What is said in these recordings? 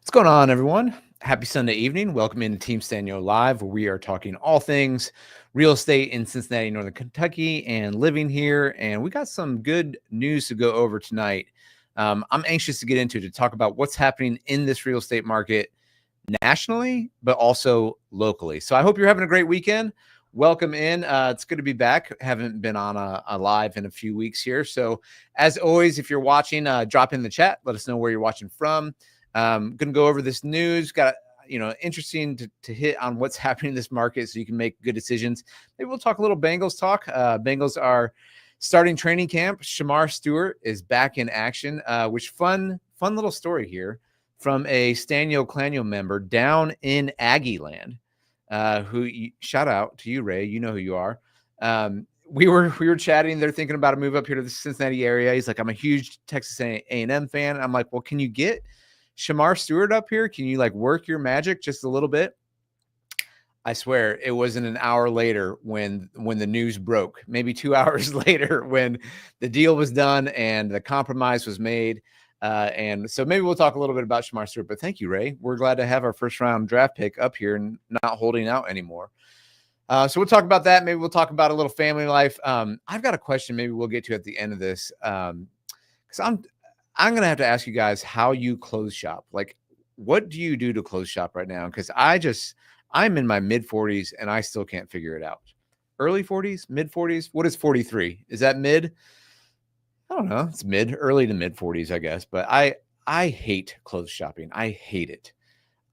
What's going on, everyone? Happy Sunday evening. Welcome into Team Sztanyo Live, where we are talking all things real estate in Cincinnati, Northern Kentucky, and living here. And we got some good news to go over tonight. I'm anxious to get into to talk about what's happening in this real estate market nationally, but also locally. So I hope you're having a great weekend. Welcome in. It's good to be back. Haven't been on a live in a few weeks here. So as always, if you're watching, drop in the chat. Let us know where you're watching from. Going to go over this news. Got interesting to hit on what's happening in this market so you can make good decisions. Maybe we'll talk a little Bengals talk. Bengals are starting training camp. Shamar Stewart is back in action. Which fun little story here from a Sztanyo Clanyo member down in Aggie land. Shout out to you, Ray. You know who you are. We were chatting. They're thinking about a move up here to the Cincinnati area. He's like, I'm a huge Texas A&M fan. I'm like, well, can you get Shamar Stewart up here? Can you like work your magic just a little bit? I swear it wasn't an hour later when the news broke, maybe 2 hours later when the deal was done and the compromise was made. And so maybe we'll talk a little bit about Shamar Stewart, but thank you, Ray. We're glad to have our first round draft pick up here and not holding out anymore. So we'll talk about that. Maybe we'll talk about a little family life. I've got a question maybe we'll get to at the end of this. Because I'm going to have to ask you guys how you close shop. Like, what do you do to close shop right now? Because I'm in my mid 40s and I still can't figure it out. Early 40s, mid 40s. What is 43? Is that mid? I don't know. It's early to mid 40s, I guess. But I hate clothes shopping. I hate it.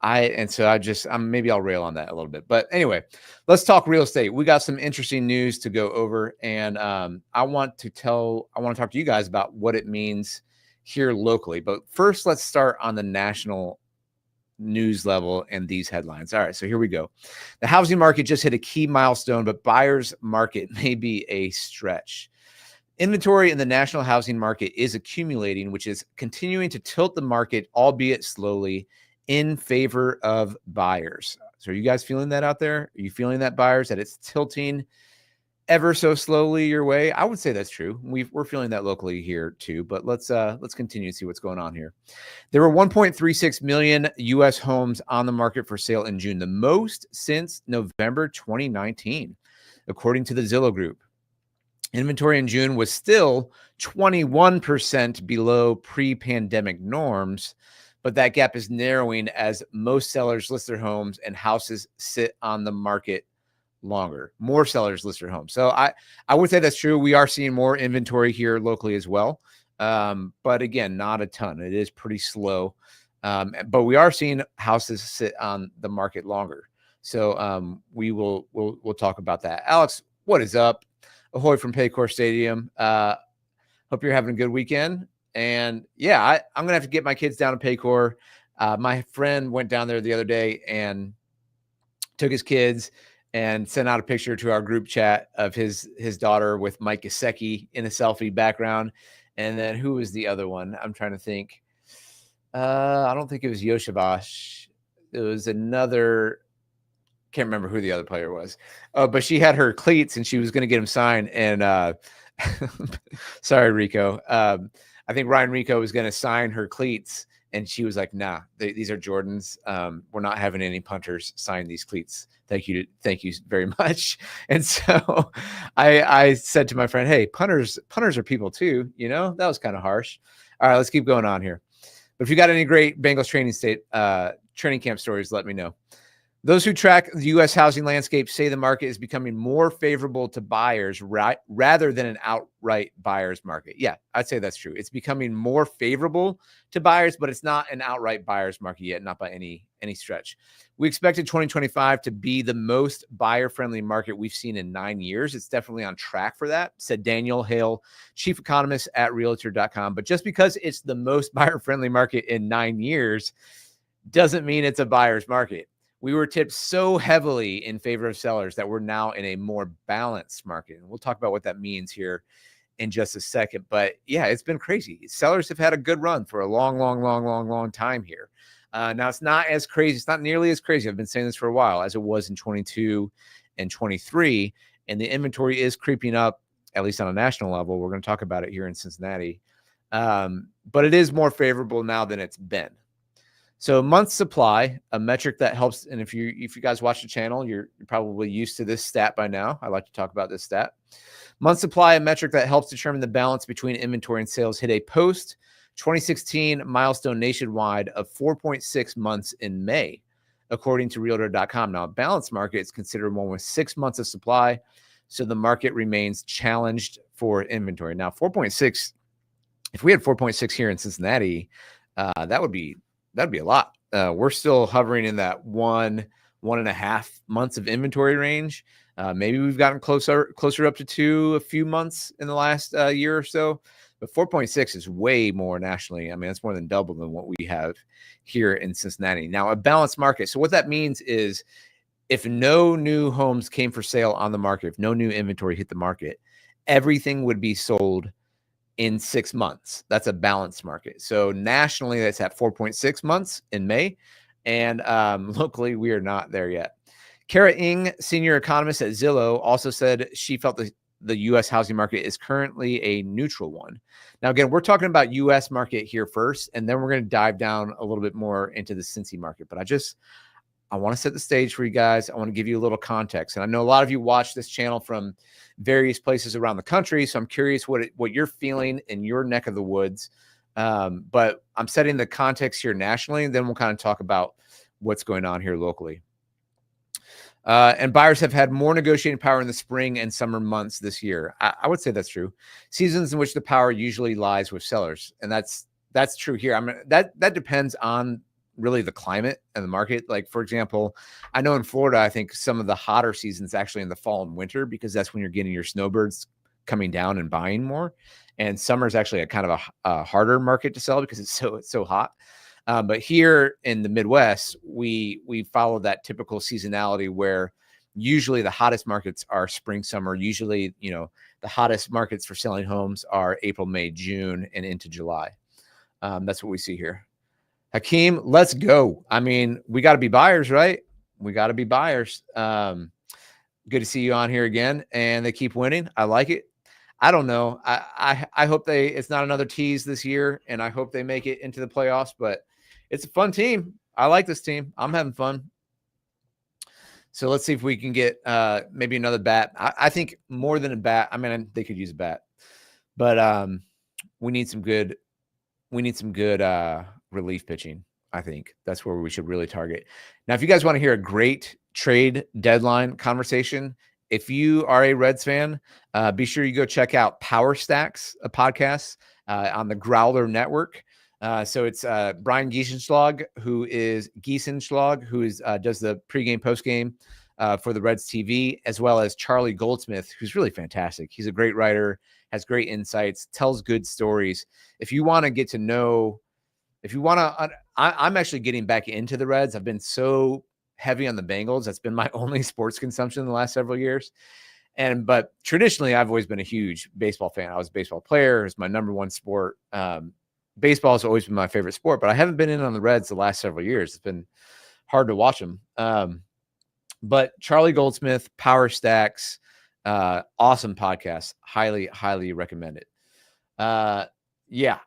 Maybe I'll rail on that a little bit. But anyway, let's talk real estate. We got some interesting news to go over, and I want to talk to you guys about what it means here locally. But first, let's start on the national news level and these headlines. All right, so here we go. The housing market just hit a key milestone, but buyers market may be a stretch. Inventory in the national housing market is accumulating, which is continuing to tilt the market, albeit slowly, in favor of buyers. So are you guys feeling that out there? Are you feeling that, buyers, that it's tilting ever so slowly your way? I would say that's true. We're feeling that locally here too, but let's continue to see what's going on here. There were 1.36 million U.S. homes on the market for sale in June, the most since November 2019, according to the Zillow Group. Inventory in June was still 21% below pre-pandemic norms, but that gap is narrowing as most sellers list their homes and houses sit on the market longer. More sellers list their homes. So I would say that's true. We are seeing more inventory here locally as well. But again, not a ton. It is pretty slow. But we are seeing houses sit on the market longer. So we'll talk about that. Alex, what is up? Ahoy from Paycor Stadium. Hope you're having a good weekend. And yeah, I'm gonna have to get my kids down to Paycor. My friend went down there the other day and took his kids and sent out a picture to our group chat of his daughter with Mike Gesicki in a selfie background. And then who was the other one? I'm trying to think. I don't think it was Yoshivash. It was another. Can't remember who the other player was. But she had her cleats and she was going to get him signed. And sorry, Rico. I think Ryan Rico was going to sign her cleats, and she was like, nah, these are Jordans. We're not having any punters sign these cleats. Thank you very much. And so I said to my friend, hey, punters are people too. You know, that was kind of harsh. All right, let's keep going on here. But if you got any great Bengals training camp stories, let me know. Those who track the U.S. housing landscape say the market is becoming more favorable to buyers rather than an outright buyer's market. Yeah, I'd say that's true. It's becoming more favorable to buyers, but it's not an outright buyer's market yet, not by any stretch. We expected 2025 to be the most buyer-friendly market we've seen in 9 years. It's definitely on track for that, said Daniel Hale, chief economist at Realtor.com. But just because it's the most buyer-friendly market in 9 years doesn't mean it's a buyer's market. We were tipped so heavily in favor of sellers that we're now in a more balanced market. And we'll talk about what that means here in just a second. But yeah, it's been crazy. Sellers have had a good run for a long time here. Now it's not as crazy. It's not nearly as crazy. I've been saying this for a while as it was in 22 and 23. And the inventory is creeping up, at least on a national level. We're going to talk about it here in Cincinnati. But it is more favorable now than it's been. So month supply, a metric that helps. And if you guys watch the channel, you're probably used to this stat by now. I like to talk about this stat. Month supply, a metric that helps determine the balance between inventory and sales, hit a post 2016 milestone nationwide of 4.6 months in May, according to Realtor.com. Now, a balanced market is considered one with 6 months of supply, so the market remains challenged for inventory. Now, 4.6, if we had 4.6 here in Cincinnati, that'd be a lot. We're still hovering in that 1.5 months of inventory range. Maybe we've gotten closer up to 2 a few months in the last year or so, but 4.6 is way more nationally. I mean, that's more than double than what we have here in Cincinnati. Now, a balanced market. So what that means is if no new homes came for sale on the market, if no new inventory hit the market, everything would be sold in 6 months. That's a balanced market. So nationally, that's at 4.6 months in May. And locally, we are not there yet. Kara Ng, senior economist at Zillow, also said she felt the U.S. housing market is currently a neutral one. Now, again, we're talking about U.S. market here first, and then we're going to dive down a little bit more into the Cincy market. But I want to set the stage for you guys. I want to give you a little context. And I know a lot of you watch this channel from various places around the country, so I'm curious what you're feeling in your neck of the woods. But I'm setting the context here nationally, and then we'll kind of talk about what's going on here locally. And buyers have had more negotiating power in the spring and summer months this year. I would say that's true. Seasons in which the power usually lies with sellers, and that's true here. I mean, that depends on really the climate and the market. Like, for example, I know in Florida, I think some of the hotter seasons actually in the fall and winter, because that's when you're getting your snowbirds coming down and buying more. And summer is actually a kind of a harder market to sell because it's so hot. But here in the Midwest, we follow that typical seasonality where usually the hottest markets are spring, summer. Usually, the hottest markets for selling homes are April, May, June, and into July. That's what we see here. Hakeem, let's go. I mean, we got to be buyers, right? We got to be buyers. Good to see you on here again. And they keep winning. I like it. I don't know. I hope it's not another tease this year, and I hope they make it into the playoffs, but it's a fun team. I like this team. I'm having fun. So let's see if we can get maybe another bat. I think more than a bat. I mean, they could use a bat, but we need some good relief pitching. I think that's where we should really target. Now, if you guys want to hear a great trade deadline conversation, if you are a Reds fan, be sure you go check out Power Stacks, a podcast on the Growler Network. So it's Brian Giesenschlag, who does the pregame, postgame for the Reds TV, as well as Charlie Goldsmith, who's really fantastic. He's a great writer, has great insights, tells good stories. If you want to get to know, I'm actually getting back into the Reds. I've been so heavy on the Bengals. That's been my only sports consumption in the last several years. But traditionally, I've always been a huge baseball fan. I was a baseball player. It's my number one sport. Baseball has always been my favorite sport, but I haven't been in on the Reds the last several years. It's been hard to watch them. But Charlie Goldsmith, Power Stacks, awesome podcast. Highly, highly recommend it. Yeah.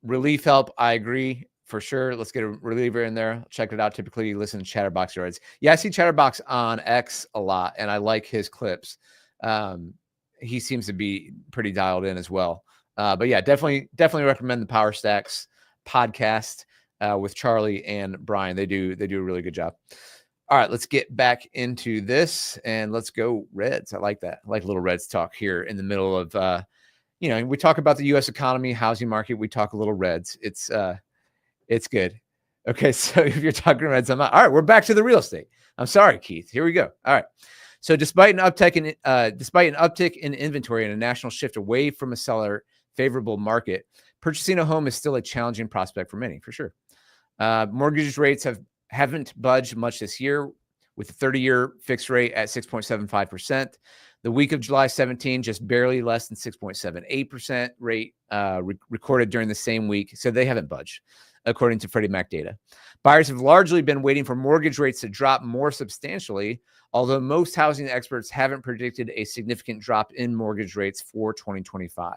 Relief help. I agree for sure. Let's get a reliever in there. Check it out. Typically listen to Chatterbox Reds. Yeah. I see Chatterbox on X a lot, and I like his clips. He seems to be pretty dialed in as well. But yeah, definitely recommend the Power Stacks podcast with Charlie and Brian. They do a really good job. All right, let's get back into this and let's go Reds. I like that. I like a little Reds talk here in the middle of, we talk about the U.S. economy, housing market. We talk a little Reds. It's good. Okay, so if you're talking Reds, I'm not. All right, we're back to the real estate. I'm sorry, Keith. Here we go. All right. So despite an uptick in inventory and a national shift away from a seller favorable market, purchasing a home is still a challenging prospect for many, for sure. Mortgage rates haven't budged much this year, with the 30-year fixed rate at 6.75%. The week of July 17, just barely less than 6.78% rate recorded during the same week. So they haven't budged. according to Freddie Mac data. Buyers have largely been waiting for mortgage rates to drop more substantially, although most housing experts haven't predicted a significant drop in mortgage rates for 2025.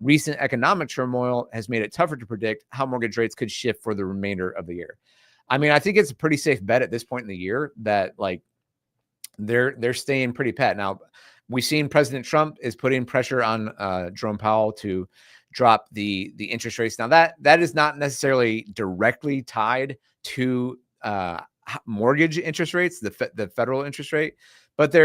Recent economic turmoil has made it tougher to predict how mortgage rates could shift for the remainder of the year. I mean, I think it's a pretty safe bet at this point in the year that like they're staying pretty pat. Now, we've seen President Trump is putting pressure on Jerome Powell to drop the interest rates. Now that is not necessarily directly tied to mortgage interest rates, the federal interest rate, but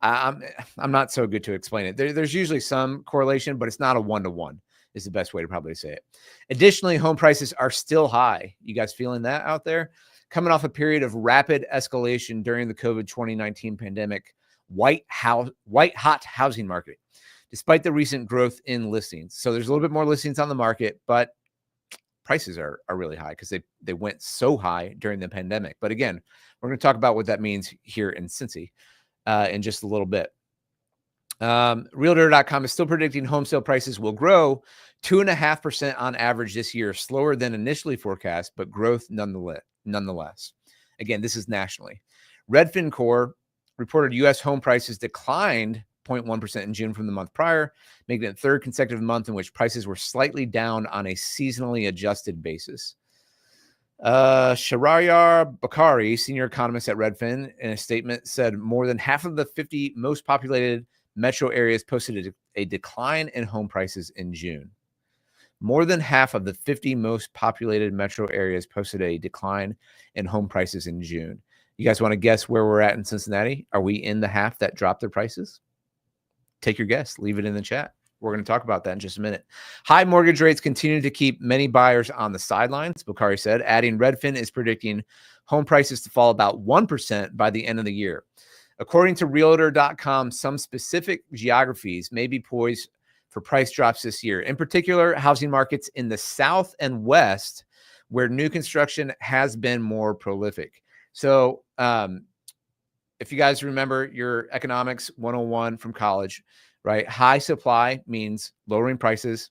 I'm not so good to explain it. There's usually some correlation, but it's not a one-to-one is the best way to probably say it. Additionally, home prices are still high. You guys feeling that out there? Coming off a period of rapid escalation during the COVID 2019 pandemic, white hot housing market, despite the recent growth in listings. So there's a little bit more listings on the market, but prices are really high because they went so high during the pandemic. But again, we're going to talk about what that means here in Cincy in just a little bit. Realtor.com is still predicting home sale prices will grow 2.5% on average this year, slower than initially forecast, but growth nonetheless. Again, this is nationally. Redfin Core reported U.S. home prices declined 0.1% in June from the month prior, making it the third consecutive month in which prices were slightly down on a seasonally adjusted basis. Shamar Bakari, senior economist at Redfin, in a statement said more than half of the 50 most populated metro areas posted a decline in home prices in June. More than half of the 50 most populated metro areas posted a decline in home prices in June. You guys want to guess where we're at in Cincinnati? Are we in the half that dropped their prices? Take your guess. Leave it in the chat. We're going to talk about that in just a minute. High mortgage rates continue to keep many buyers on the sidelines, Bakari said, adding Redfin is predicting home prices to fall about 1% by the end of the year. According to Realtor.com, some specific geographies may be poised for price drops this year. In particular, housing markets in the South and West, where new construction has been more prolific. So if you guys remember your economics 101 from college, right? High supply means lowering prices.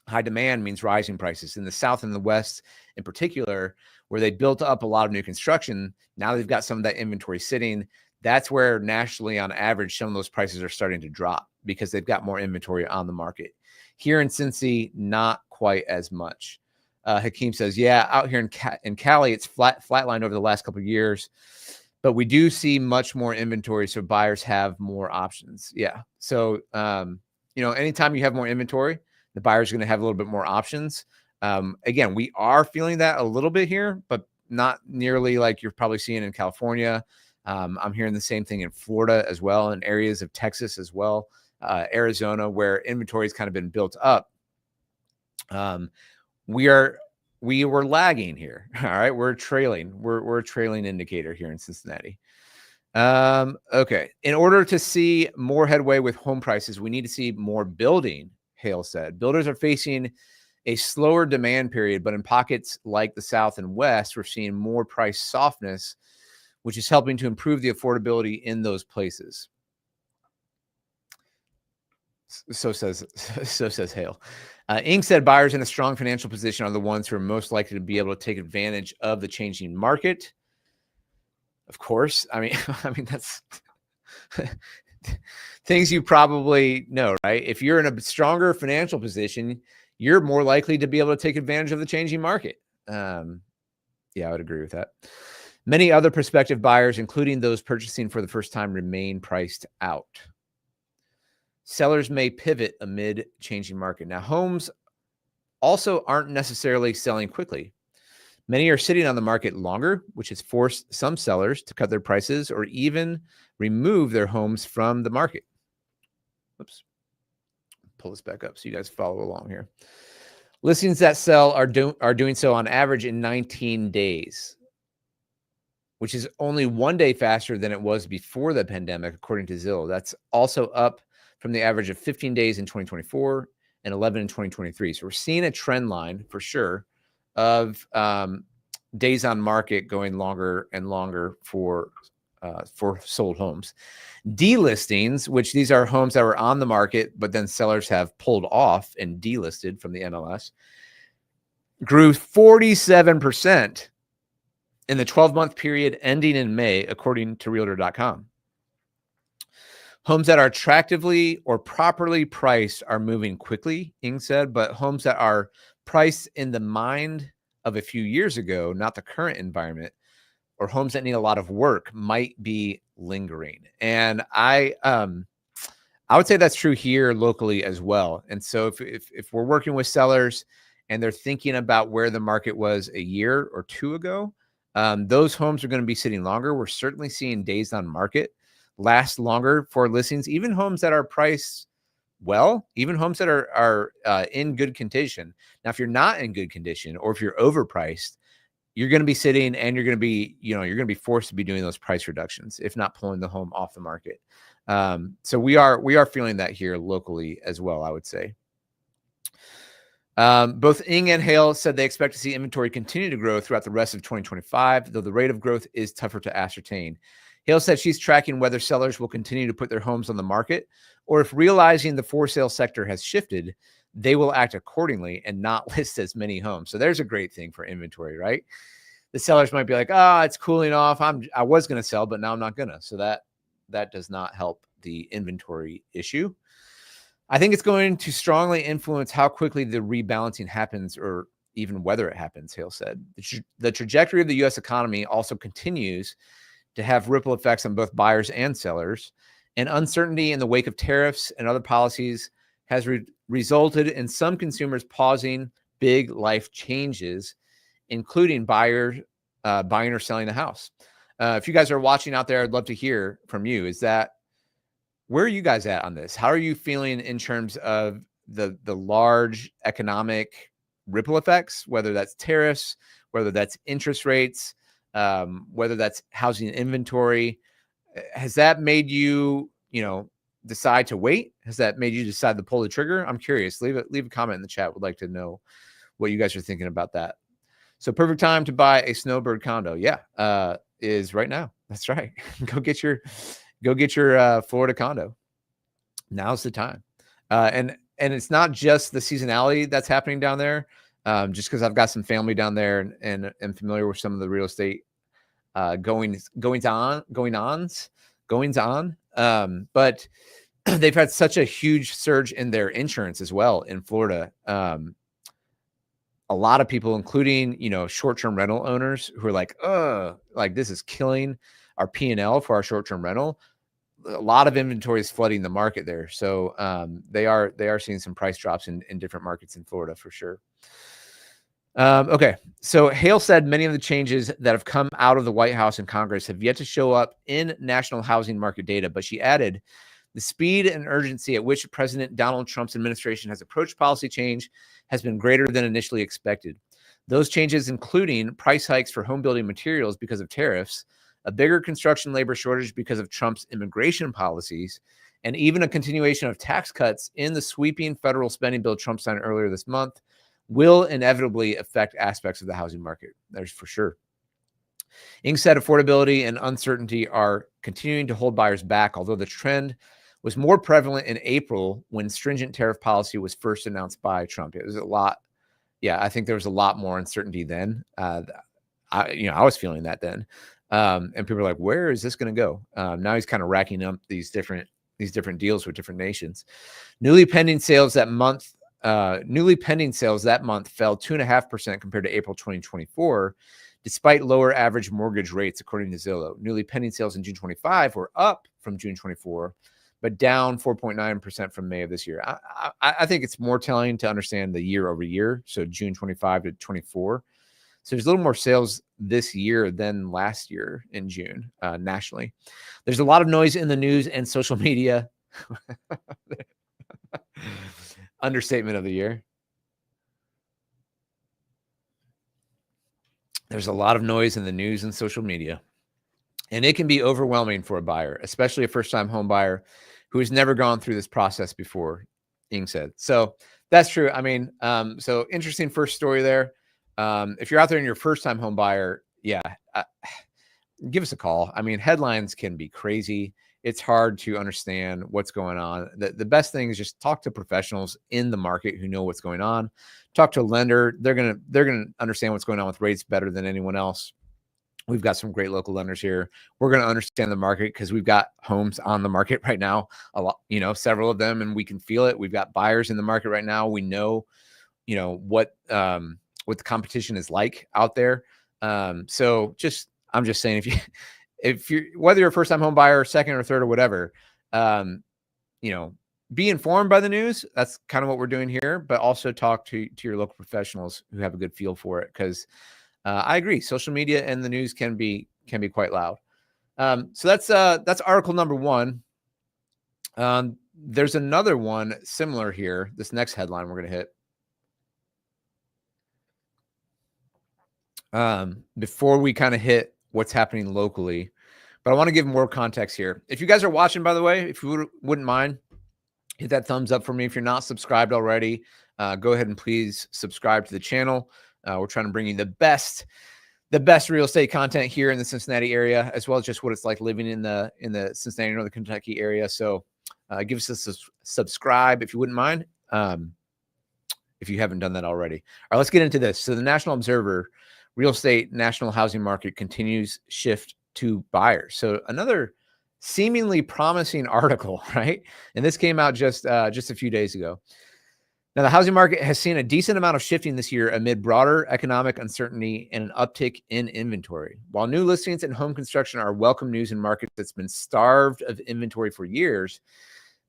High demand means rising prices. In the South and the West in particular, where they built up a lot of new construction, now they've got some of that inventory sitting. That's where nationally, on average, some of those prices are starting to drop because they've got more inventory on the market. Here in Cincy, not quite as much. Hakeem says, yeah, out here in Cali, it's flatlined over the last couple of years, but we do see much more inventory, so buyers have more options. Yeah. So, anytime you have more inventory, the buyer's going to have a little bit more options. Again, we are feeling that a little bit here, but not nearly like you're probably seeing in California. I'm hearing the same thing in Florida as well, in areas of Texas as well, Arizona, where inventory has kind of been built up. We were lagging here. All right. We're trailing. We're a trailing indicator here in Cincinnati. Okay. In order to see more headway with home prices, we need to see more building, Hale said. Builders are facing a slower demand period, but in pockets like the South and West, we're seeing more price softness, which is helping to improve the affordability in those places. So says Hale. Inc. said buyers in a strong financial position are the ones who are most likely to be able to take advantage of the changing market. Of course, I mean that's things you probably know, right? If you're in a stronger financial position, you're more likely to be able to take advantage of the changing market. Yeah, I would agree with that. Many other prospective buyers, including those purchasing for the first time, remain priced out. Sellers may pivot amid changing market. Now, homes also aren't necessarily selling quickly. Many are sitting on the market longer, which has forced some sellers to cut their prices or even remove their homes from the market. Oops. Pull this back up so you guys follow along here. Listings that sell are doing so on average in 19 days, which is only 1 day faster than it was before the pandemic, according to Zillow. That's also up from the average of 15 days in 2024 and 11 in 2023. So we're seeing a trend line for sure of days on market going longer and longer for sold homes. Delistings, which these are homes that were on the market, but then sellers have pulled off and delisted from the MLS. grew 47% in the 12-month period ending in May, according to Realtor.com. Homes that are attractively or properly priced are moving quickly, Ing said, but homes that are priced in the mind of a few years ago, not the current environment, or homes that need a lot of work might be lingering. And I would say that's true here locally as well. And so if we're working with sellers and they're thinking about where the market was a year or two ago, those homes are going to be sitting longer. We're certainly seeing days on market last longer for listings, even homes that are priced well, even homes that are in good condition. Now, if you're not in good condition or if you're overpriced, you're going to be sitting and you're going to be, you're going to be forced to be doing those price reductions, if not pulling the home off the market. So we are feeling that here locally as well, I would say. Both Ing and Hale said they expect to see inventory continue to grow throughout the rest of 2025, though the rate of growth is tougher to ascertain. Hale said she's tracking whether sellers will continue to put their homes on the market, or if realizing the for sale sector has shifted, they will act accordingly and not list as many homes. So there's a great thing for inventory, right? The sellers might be like, it's cooling off. I was going to sell, but now I'm not going to. So that does not help the inventory issue. I think it's going to strongly influence how quickly the rebalancing happens, or even whether it happens, Hale said. The trajectory of the U.S. economy also continues to have ripple effects on both buyers and sellers, and uncertainty in the wake of tariffs and other policies has resulted in some consumers pausing big life changes, including buying or selling a house. If you guys are watching out there, I'd love to hear from you. Where are you guys at on this? How are you feeling in terms of the large economic ripple effects, whether that's tariffs, whether that's interest rates, whether that's housing inventory? Has that made you, decide to wait? Has that made you decide to pull the trigger? I'm curious. Leave a comment in the chat. Would like to know what you guys are thinking about that. So perfect time to buy a snowbird condo. Yeah, is right now. That's right. Go get your Florida condo. Now's the time. And it's not just the seasonality that's happening down there. Just because I've got some family down there and am familiar with some of the real estate goings on. But they've had such a huge surge in their insurance as well in Florida. A lot of people, including, short-term rental owners who are like this is killing our P&L for our short-term rental. A lot of inventory is flooding the market there. So they are seeing some price drops in different markets in Florida for sure. Okay. So Hale said many of the changes that have come out of the White House and Congress have yet to show up in national housing market data, but she added the speed and urgency at which President Donald Trump's administration has approached policy change has been greater than initially expected. Those changes, including price hikes for home building materials because of tariffs, a bigger construction labor shortage because of Trump's immigration policies, and even a continuation of tax cuts in the sweeping federal spending bill Trump signed earlier this month, will inevitably affect aspects of the housing market. There's for sure. Ing said affordability and uncertainty are continuing to hold buyers back, although the trend was more prevalent in April when stringent tariff policy was first announced by Trump. It was a lot. Yeah, I think there was a lot more uncertainty then. I was feeling that then. And people are like, where is this going to go? Now he's kind of racking up these different deals with different nations. Newly pending sales that month fell 2.5% compared to April 2024, despite lower average mortgage rates, according to Zillow. Newly pending sales in June 25 were up from June 24, but down 4.9% from May of this year. I think it's more telling to understand the year over year. So June 25 to 24. So there's a little more sales this year than last year in June nationally. There's a lot of noise in the news and social media. Understatement of the year. There's a lot of noise in the news and social media, and it can be overwhelming for a buyer, especially a first-time home buyer who has never gone through this process before, Ing said. So that's true. I mean, so interesting first story there. If you're out there and you're a first-time home buyer, give us a call. I mean, headlines can be crazy it's hard to understand what's going on. The best thing is just talk to professionals in the market who know what's going on. Talk to a lender. They're gonna understand what's going on with rates better than anyone else. We've got some great local lenders here. We're going to understand the market because we've got homes on the market right now, a lot, several of them, and we can feel it. We've got buyers in the market right now. We know, what the competition is like out there. So I'm just saying, if you're, whether you're a first time home buyer, second or third or whatever, be informed by the news. That's kind of what we're doing here, but also talk to your local professionals who have a good feel for it. Cause I agree. Social media and the news can be quite loud. So that's article number one. There's another one similar here. This next headline we're going to hit. Before we kind of hit what's happening locally, but I want to give more context here. If you guys are watching, by the way, if you wouldn't mind, hit that thumbs up for me. If you're not subscribed already, go ahead and please subscribe to the channel. We're trying to bring you the best real estate content here in the Cincinnati area, as well as just what it's like living in the Cincinnati, Northern Kentucky area. So give us a subscribe if you wouldn't mind, if you haven't done that already. All right, let's get into this. So the National Observer, real estate national housing market continues shift to buyers. So another seemingly promising article, right? And this came out just a few days ago. Now, the housing market has seen a decent amount of shifting this year amid broader economic uncertainty and an uptick in inventory. While new listings and home construction are welcome news in markets that's been starved of inventory for years,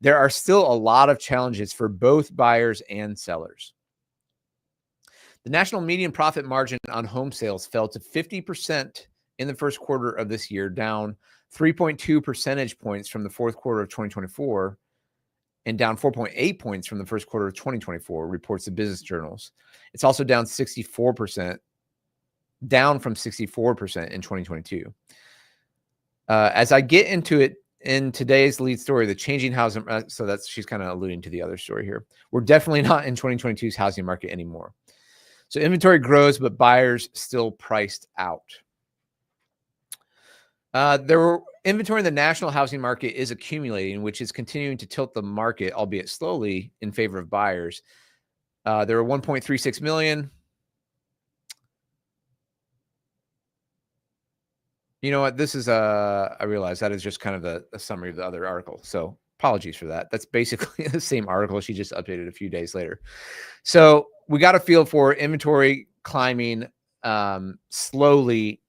there are still a lot of challenges for both buyers and sellers. The national median profit margin on home sales fell to 50% in the first quarter of this year, down 3.2 percentage points from the fourth quarter of 2024. And down 4.8 points from the first quarter of 2024, reports the Business Journals. It's also down 64%, down from 64% in 2022. As I get into it in today's lead story, the changing housing, so she's kind of alluding to the other story here. We're definitely not in 2022's housing market anymore. So inventory grows, but buyers still priced out. Inventory in the national housing market is accumulating, which is continuing to tilt the market, albeit slowly, in favor of buyers. There were 1.36 million. You know what? This is I realize that is just kind of a summary of the other article. So apologies for that. That's basically the same article. She just updated a few days later. So we got a feel for inventory climbing slowly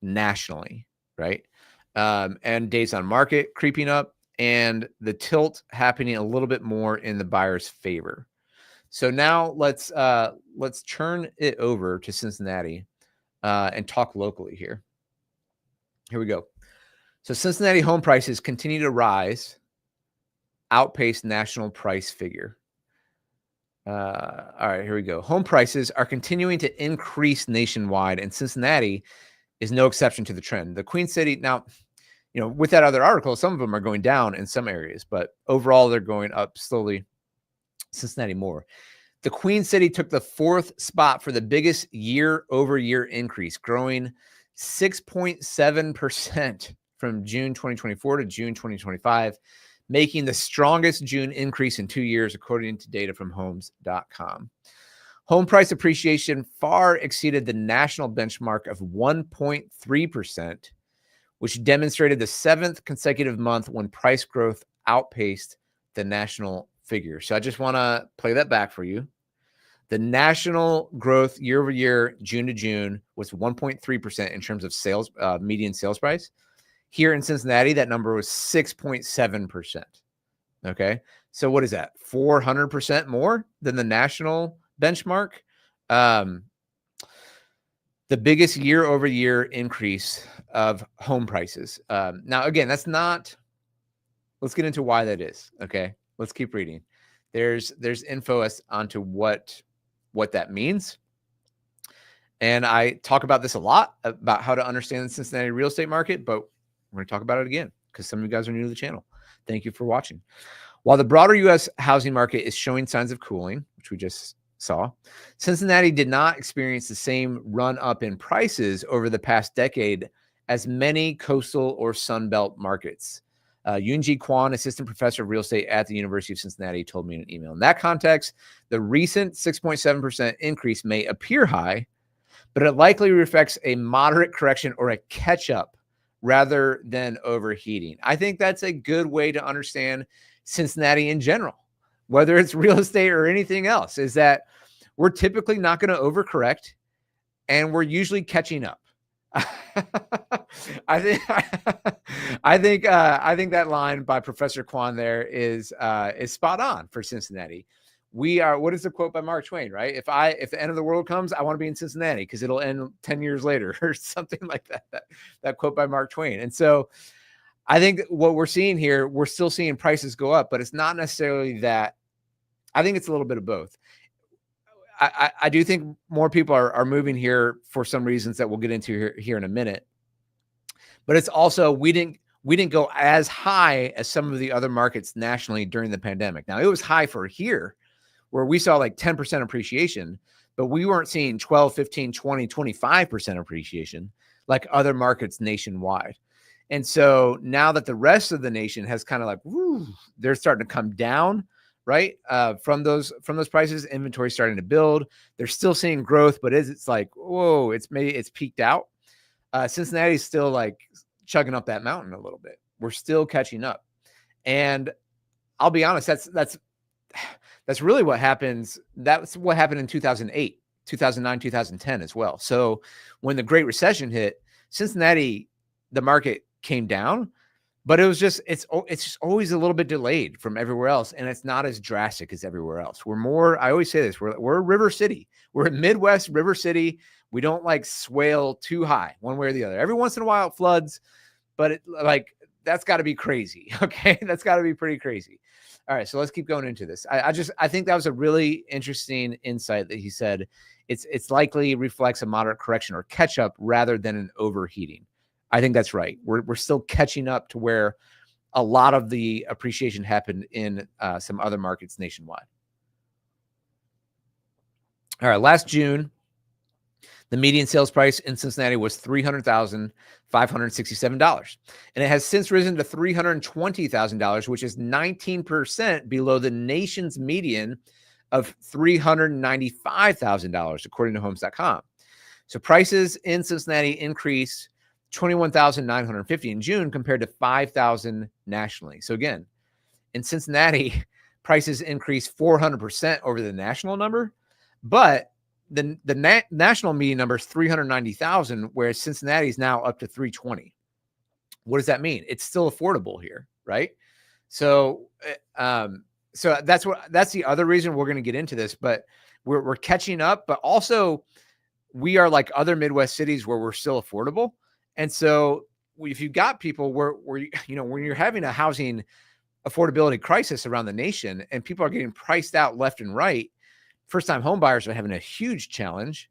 nationally, right? And days on market creeping up, and the tilt happening a little bit more in the buyer's favor. So now let's turn it over to Cincinnati and talk locally here. Here we go. So Cincinnati home prices continue to rise, outpace national price figure. All right, here we go. Home prices are continuing to increase nationwide, and Cincinnati is no exception to the trend. The Queen City, now, with that other article, some of them are going down in some areas, but overall they're going up slowly. Cincinnati more. The Queen City took the 4th spot for the biggest year-over-year increase, growing 6.7% from June 2024 to June 2025, making the strongest June increase in 2 years, according to data from homes.com. Home price appreciation far exceeded the national benchmark of 1.3%, which demonstrated the 7th consecutive month when price growth outpaced the national figure. So I just want to play that back for you. The national growth year over year, June to June, was 1.3% in terms of sales, median sales price. Here in Cincinnati, that number was 6.7%. Okay. So what is that? 400% more than the national benchmark. The biggest year over year increase of home prices. Now, again, that's not, let's get into why that is. Okay. Let's keep reading. There's info as onto what that means. And I talk about this a lot, about how to understand the Cincinnati real estate market, but we're going to talk about it again because some of you guys are new to the channel. Thank you for watching. While the broader U.S. housing market is showing signs of cooling, which we just saw, Cincinnati did not experience the same run up in prices over the past decade as many coastal or Sun Belt markets. Yunji Kwan, assistant professor of real estate at the University of Cincinnati, told me in an email. In that context, the recent 6.7% increase may appear high, but it likely reflects a moderate correction or a catch-up rather than overheating. I think that's a good way to understand Cincinnati in general, whether it's real estate or anything else, is that we're typically not going to overcorrect, and we're usually catching up. I think that line by Professor Kwan there is spot on for Cincinnati. We are, what is the quote by Mark Twain, right? If the end of the world comes, I want to be in Cincinnati because it'll end 10 years later or something like that. That quote by Mark Twain. And so I think what we're seeing here, we're still seeing prices go up, but it's not necessarily that. I think it's a little bit of both. I do think more people are moving here for some reasons that we'll get into here in a minute. But it's also, we didn't go as high as some of the other markets nationally during the pandemic. Now, it was high for here, where we saw like 10% appreciation, but we weren't seeing 12, 15, 20, 25% appreciation like other markets nationwide. And so now that the rest of the nation has kind of like, woo, they're starting to come down, right? From those prices, inventory starting to build. They're still seeing growth, but it's like, whoa, it's peaked out. Cincinnati's still like chugging up that mountain a little bit. We're still catching up. And I'll be honest, that's really what happens. That's what happened in 2008, 2009, 2010 as well. So when the Great Recession hit, Cincinnati, the market came down, but it's just always a little bit delayed from everywhere else. And it's not as drastic as everywhere else. I always say this, we're a river city. We're a Midwest river city. We don't like swale too high one way or the other. Every once in a while it floods, but that's got to be crazy. Okay. That's got to be pretty crazy. All right. So let's keep going into this. I think that was a really interesting insight that he said it's likely reflects a moderate correction or catch up rather than an overheating. I think that's right. We're still catching up to where a lot of the appreciation happened in some other markets nationwide. All right. Last June, the median sales price in Cincinnati was $300,567. And it has since risen to $320,000, which is 19% below the nation's median of $395,000, according to homes.com. So prices in Cincinnati increased $21,950 in June compared to $5,000 nationally. So again, in Cincinnati, prices increased 400% over the national number, but the national median number is 390,000, whereas Cincinnati is now up to 320. What does that mean? It's still affordable here, right? So, so that's the other reason we're going to get into this, but we're catching up, but also we are like other Midwest cities where we're still affordable. And so if you've got people where when you're having a housing affordability crisis around the nation and people are getting priced out left and right, first-time home buyers are having a huge challenge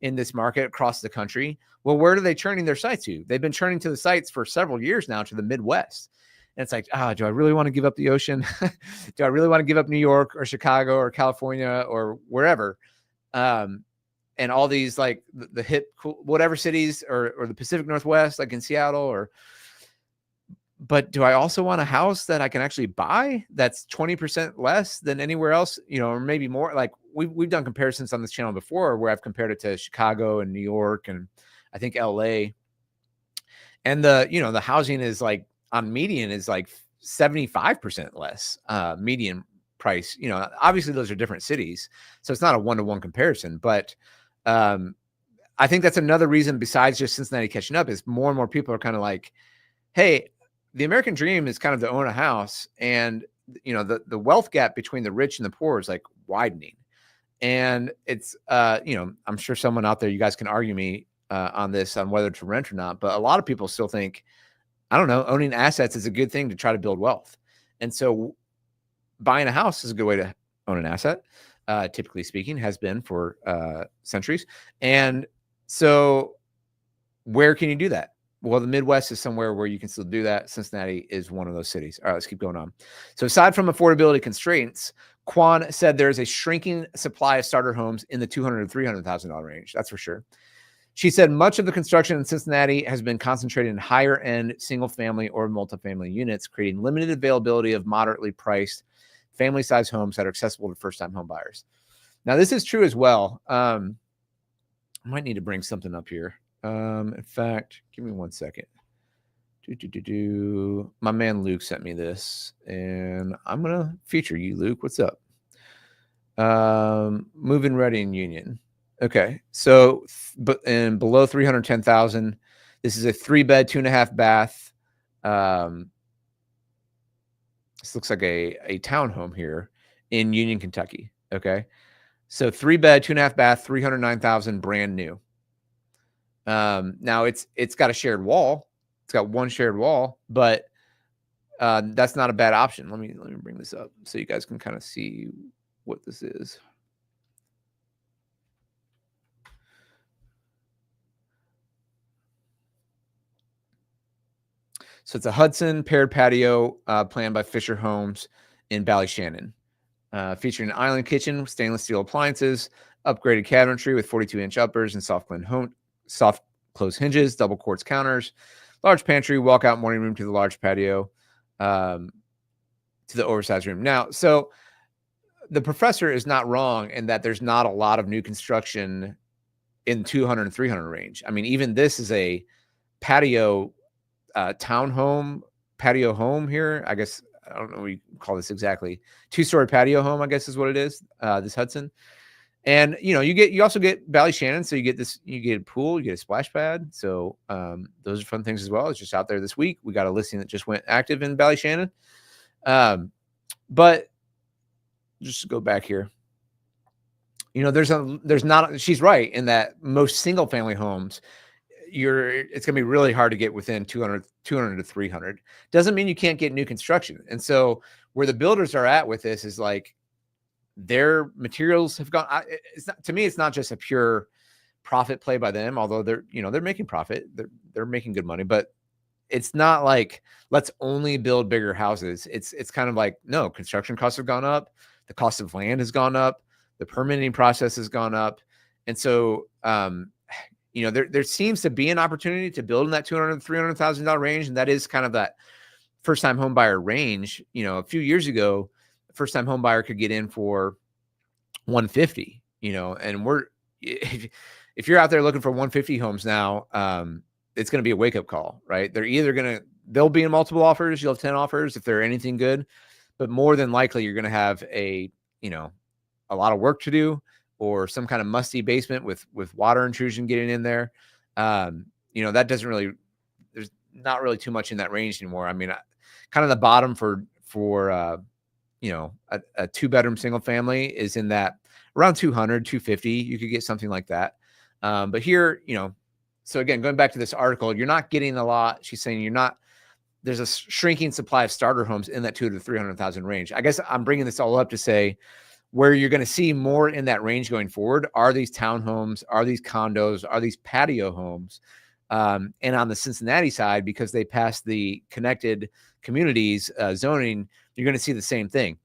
in this market across the country. Well, where are they turning their sites to? They've been turning to the sites for several years now to the Midwest. And it's like, do I really want to give up the ocean? Do I really want to give up New York or Chicago or California or wherever? And all these like the hip, whatever cities or the Pacific Northwest, like in Seattle but do I also want a house that I can actually buy that's 20% less than anywhere else, or maybe more? Like we've done comparisons on this channel before where I've compared it to Chicago and New York and I think LA. And the housing is like on median is like 75% less median price. Obviously those are different cities, so it's not a one-to-one comparison, but I think that's another reason besides just Cincinnati catching up is more and more people are kind of like, hey, the American dream is kind of to own a house, and the wealth gap between the rich and the poor is like widening. And it's I'm sure someone out there, you guys can argue me on this, on whether to rent or not, but a lot of people still think, I don't know, owning assets is a good thing to try to build wealth. And so buying a house is a good way to own an asset, typically speaking, has been for centuries. And so where can you do that? Well, the Midwest is somewhere where you can still do that. Cincinnati is one of those cities. All right, let's keep going on. So aside from affordability constraints, Kwan said there's a shrinking supply of starter homes in the $200,000 to $300,000 range. That's for sure. She said much of the construction in Cincinnati has been concentrated in higher end single family or multifamily units, creating limited availability of moderately priced family size homes that are accessible to first time home buyers. Now, this is true as well. I might need to bring something up here. In fact, give me 1 second. My man Luke sent me this, and I'm going to feature you, Luke. What's up? Move-in ready in Union. Okay, so but and below 310,000, this is a 3-bed, 2.5 bath. This looks like a townhome here in Union, Kentucky. Okay, so 3-bed, 2.5 bath, 309,000, brand new. Now it's got a shared wall. It's got one shared wall, but that's not a bad option. Let me bring this up so you guys can kind of see what this is. So it's a Hudson paired patio planned by Fisher Homes in Ballyshannon, featuring an island kitchen with stainless steel appliances, upgraded cabinetry with 42-inch uppers and soft close hinges, double quartz counters, large pantry, walkout morning room to the large patio, to the oversized room. Now, so the professor is not wrong in that there's not a lot of new construction in 200 and 300 range. I mean, even this is a patio townhome, patio home here. I guess, I don't know what you call this exactly. 2-story patio home, I guess is what it is, this Hudson. And, you know, you also get Ballyshannon. So you get a pool, you get a splash pad. So those are fun things as well. It's just out there this week. We got a listing that just went active in Ballyshannon. But just to go back here, you know, she's right in that most single family homes, it's going to be really hard to get within 200 to 300. Doesn't mean you can't get new construction. And so where the builders are at with this is like their materials have gone. To me, it's not just a pure profit play by them, although they're making profit. They're making good money, but it's not like let's only build bigger houses. It's kind of like, no, construction costs have gone up. The cost of land has gone up. The permitting process has gone up. And so, you know, there seems to be an opportunity to build in that $200,000 to $300,000 range. And that is kind of that first time home buyer range. You know, a few years ago, first time home buyer could get in for 150, you know, and if you're out there looking for 150 homes now, it's going to be a wake up call, right? They'll be in multiple offers. You'll have 10 offers if they're anything good, but more than likely you're going to have a lot of work to do, or some kind of musty basement with water intrusion getting in there. You know, that there's not really too much in that range anymore. I mean, kind of the bottom for you know, a 2-bedroom single family is in that around 200, 250. You could get something like that. But here, you know, so again, going back to this article, you're not getting a lot. She's saying there's a shrinking supply of starter homes in that 200 to 300,000 range. I guess I'm bringing this all up to say, where you're going to see more in that range going forward are these townhomes, are these condos, are these patio homes. And on the Cincinnati side, because they passed the connected communities zoning, you're going to see the same thing.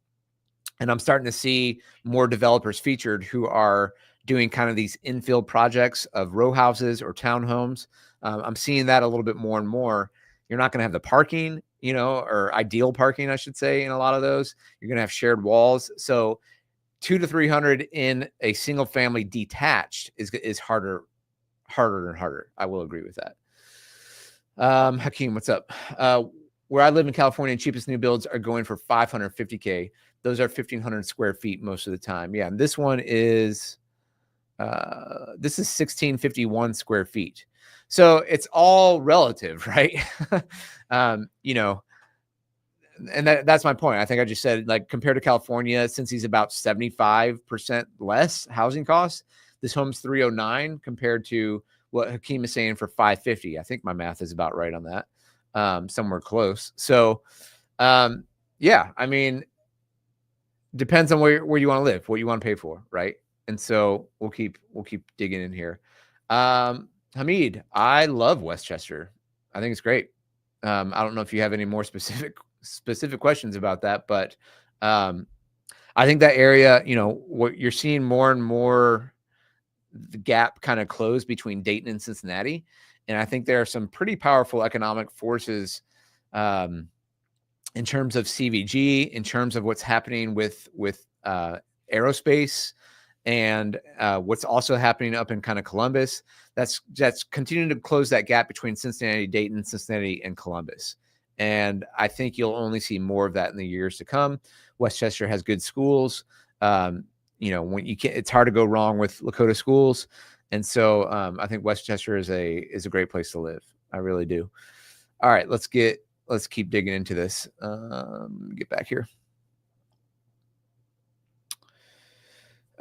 And I'm starting to see more developers featured who are doing kind of these infill projects of row houses or townhomes. I'm seeing that a little bit more and more. You're not going to have the parking, you know, or ideal parking, I should say, in a lot of those. You're going to have shared walls. So 200 to 300 in a single family detached is harder and harder. I will agree with that. Hakeem, what's up? Where I live in California, cheapest new builds are going for $550K. Those are 1,500 square feet most of the time. Yeah, and this one is 1,651 square feet. So it's all relative, right? You know, and that's my point. I think I just said, like, compared to California, since he's about 75% less housing costs, this home's 309 compared to what Hakeem is saying for 550. I think my math is about right on that, somewhere close. So, yeah, I mean, depends on where you want to live, what you want to pay for, right? And so we'll keep digging in here. Hamid, I love Westchester. I think it's great. I don't know if you have any more specific questions about that, but I think that area, you know, what you're seeing more and more, the gap kind of close between Dayton and Cincinnati. And I think there are some pretty powerful economic forces in terms of CVG, in terms of what's happening with aerospace, and what's also happening up in kind of Columbus. That's continuing to close that gap between Cincinnati, Dayton, Cincinnati, and Columbus. And I think you'll only see more of that in the years to come. Westchester has good schools. When you can't, it's hard to go wrong with Lakota schools. And so I think Westchester is a great place to live. I really do. All right, let's keep digging into this. Get back here.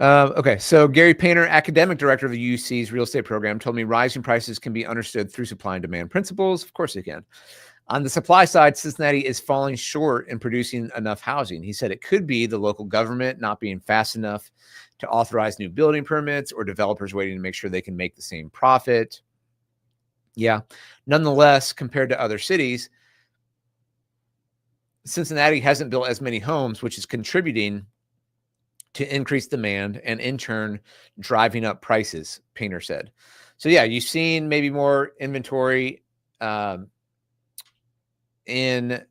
Okay, so Gary Painter, academic director of the UC's real estate program, told me rising prices can be understood through supply and demand principles. Of course they can. On the supply side, Cincinnati is falling short in producing enough housing. He said it could be the local government not being fast enough to authorize new building permits, or developers waiting to make sure they can make the same profit. Yeah. Nonetheless, compared to other cities, Cincinnati hasn't built as many homes, which is contributing to increased demand and in turn driving up prices, Painter said. So yeah, you've seen maybe more inventory in,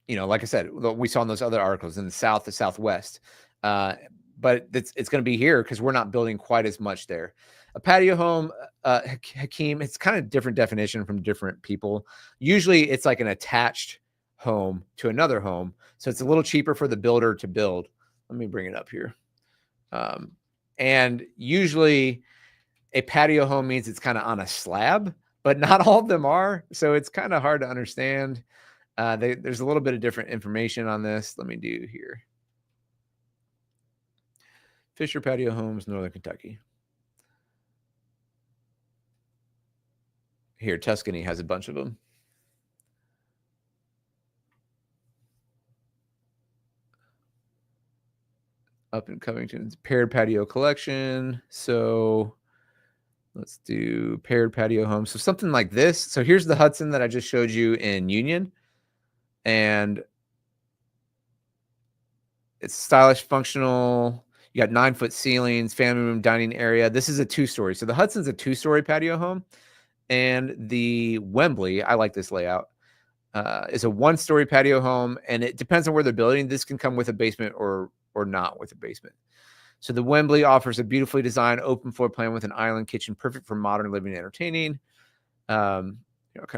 like I said, we saw in those other articles in the South, the Southwest. But it's going to be here because we're not building quite as much there. A patio home, Hakeem, it's kind of different definition from different people. Usually it's like an attached home to another home. So it's a little cheaper for the builder to build. Let me bring it up here. And usually a patio home means it's kind of on a slab, but not all of them are. So it's kind of hard to understand. There's a little bit of different information on this. Let me do here. Fisher Patio Homes, Northern Kentucky. Here, Tuscany has a bunch of them. Up in Covington's paired patio collection. So let's do paired patio homes. So something like this. So here's the Hudson that I just showed you in Union. And it's stylish, functional. You got 9-foot ceilings, family room, dining area. This is a 2-story. So the Hudson's a 2-story patio home. And the Wembley, I like this layout, is a 1-story patio home. And it depends on where they're building. This can come with a basement or not with a basement. So the Wembley offers a beautifully designed open floor plan with an island kitchen, perfect for modern living and entertaining. Kind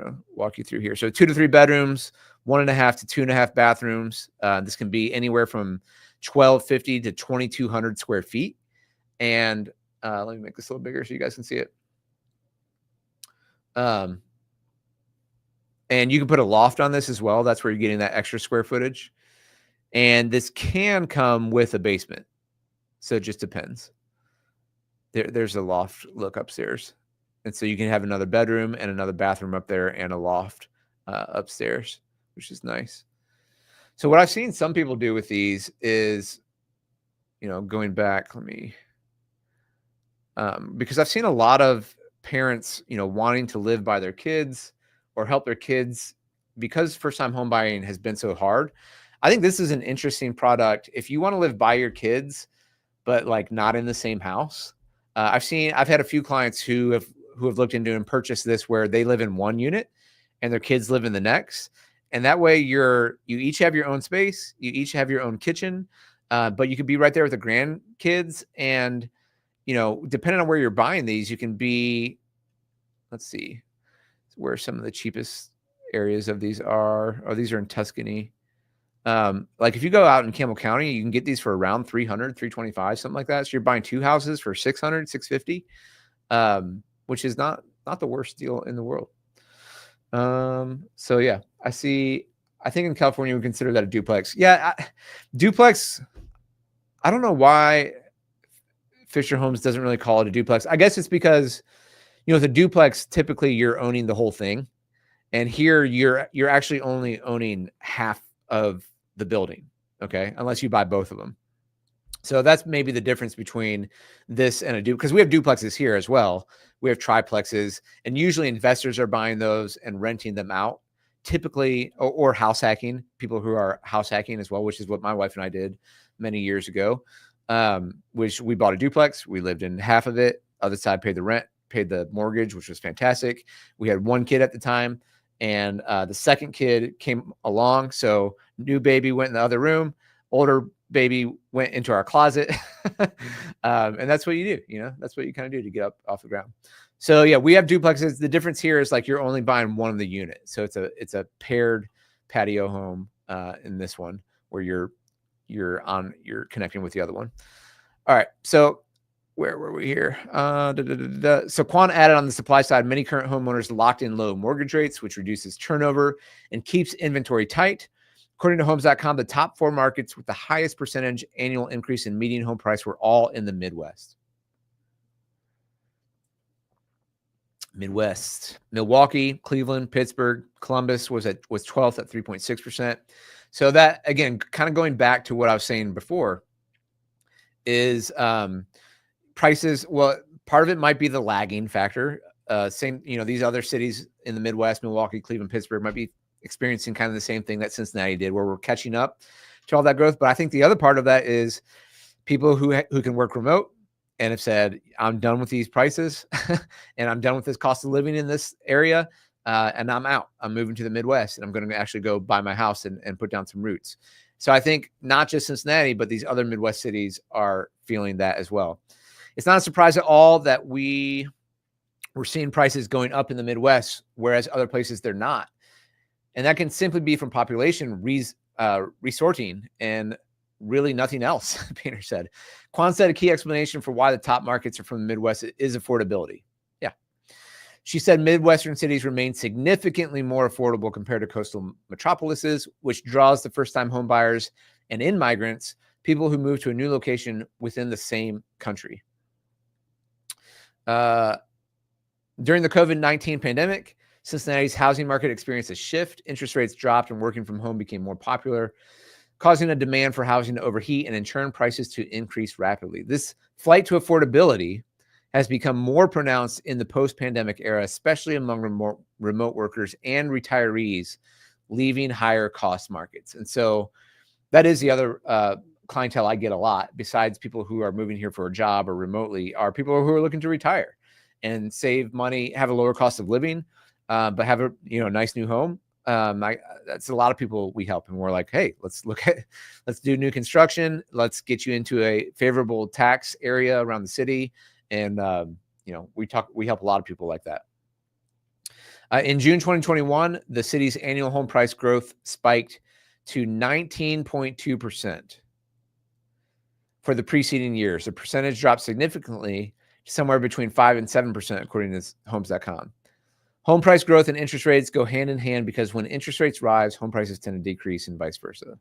of walk you through here. So 2 to 3 bedrooms, 1.5 to 2.5 bathrooms. This can be anywhere from 1,250 to 2,200 square feet. And let me make this a little bigger so you guys can see it. And you can put a loft on this as well. That's where you're getting that extra square footage. And this can come with a basement. So it just depends. There's a loft look upstairs. And so you can have another bedroom and another bathroom up there and a loft upstairs, which is nice. So what I've seen some people do with these is, going back, because I've seen a lot of parents, wanting to live by their kids or help their kids because first-time home buying has been so hard. I think this is an interesting product if you want to live by your kids, but like not in the same house. I've had a few clients who have looked into and purchased this where they live in one unit and their kids live in the next. And that way you each have your own space, you each have your own kitchen, but you could be right there with the grandkids. And, depending on where you're buying these, you can be, let's see where some of the cheapest areas of these are. Oh, these are in Tuscany. Like if you go out in Campbell County, you can get these for around 300, 325, something like that. So you're buying 2 houses for 600, 650, which is not the worst deal in the world. So yeah, I think in California, we consider that a duplex. Yeah. Duplex. I don't know why Fisher Homes doesn't really call it a duplex. I guess it's because, the duplex, typically you're owning the whole thing. And here you're actually only owning half of the building. Okay. Unless you buy both of them. So that's maybe the difference between this and a duplex, because we have duplexes here as well. We have triplexes, and usually investors are buying those and renting them out, typically, or house hacking, people who are house hacking as well, which is what my wife and I did many years ago, which we bought a duplex. We lived in half of it. other side paid the rent, paid the mortgage, which was fantastic. We had one kid at the time, and the second kid came along. So new baby went in the other room, older baby went into our closet. And that's what you do. That's what you kind of do to get up off the ground. So yeah, we have duplexes. The difference here is like you're only buying one of the units. So it's a paired patio home in this one where you're connecting with the other one. All right. So where were we here? So Quan added on the supply side, many current homeowners locked in low mortgage rates, which reduces turnover and keeps inventory tight. According to homes.com, the top 4 markets with the highest percentage annual increase in median home price were all in the Midwest. Milwaukee, Cleveland, Pittsburgh, Columbus was 12th at 3.6%. So that, again, kind of going back to what I was saying before, is prices. Well, part of it might be the lagging factor. These other cities in the Midwest, Milwaukee, Cleveland, Pittsburgh, might be experiencing kind of the same thing that Cincinnati did, where we're catching up to all that growth. But I think the other part of that is people who can work remote and have said, I'm done with these prices and I'm done with this cost of living in this area. And I'm out. I'm moving to the Midwest, and I'm going to actually go buy my house and put down some roots. So I think not just Cincinnati, but these other Midwest cities are feeling that as well. It's not a surprise at all that we're seeing prices going up in the Midwest, whereas other places they're not. And that can simply be from population resorting and really nothing else, Painter said. Quan said a key explanation for why the top markets are from the Midwest is affordability. Yeah. She said Midwestern cities remain significantly more affordable compared to coastal metropolises, which draws the first-time home buyers and in-migrants, people who move to a new location within the same country. During the COVID-19 pandemic, Cincinnati's housing market experienced a shift. Interest rates dropped and working from home became more popular, causing a demand for housing to overheat and in turn prices to increase rapidly. This flight to affordability has become more pronounced in the post-pandemic era, especially among remote workers and retirees leaving higher cost markets. And so that is the other clientele I get a lot, besides people who are moving here for a job or remotely, are people who are looking to retire and save money, have a lower cost of living, but have a nice new home. That's a lot of people we help, and we're like, hey, let's do new construction. Let's get you into a favorable tax area around the city. And, we help a lot of people like that. In June 2021, the city's annual home price growth spiked to 19.2%. For the preceding years. The percentage dropped significantly, somewhere between 5 and 7%, according to homes.com. Home price growth and interest rates go hand in hand because when interest rates rise, home prices tend to decrease and vice versa.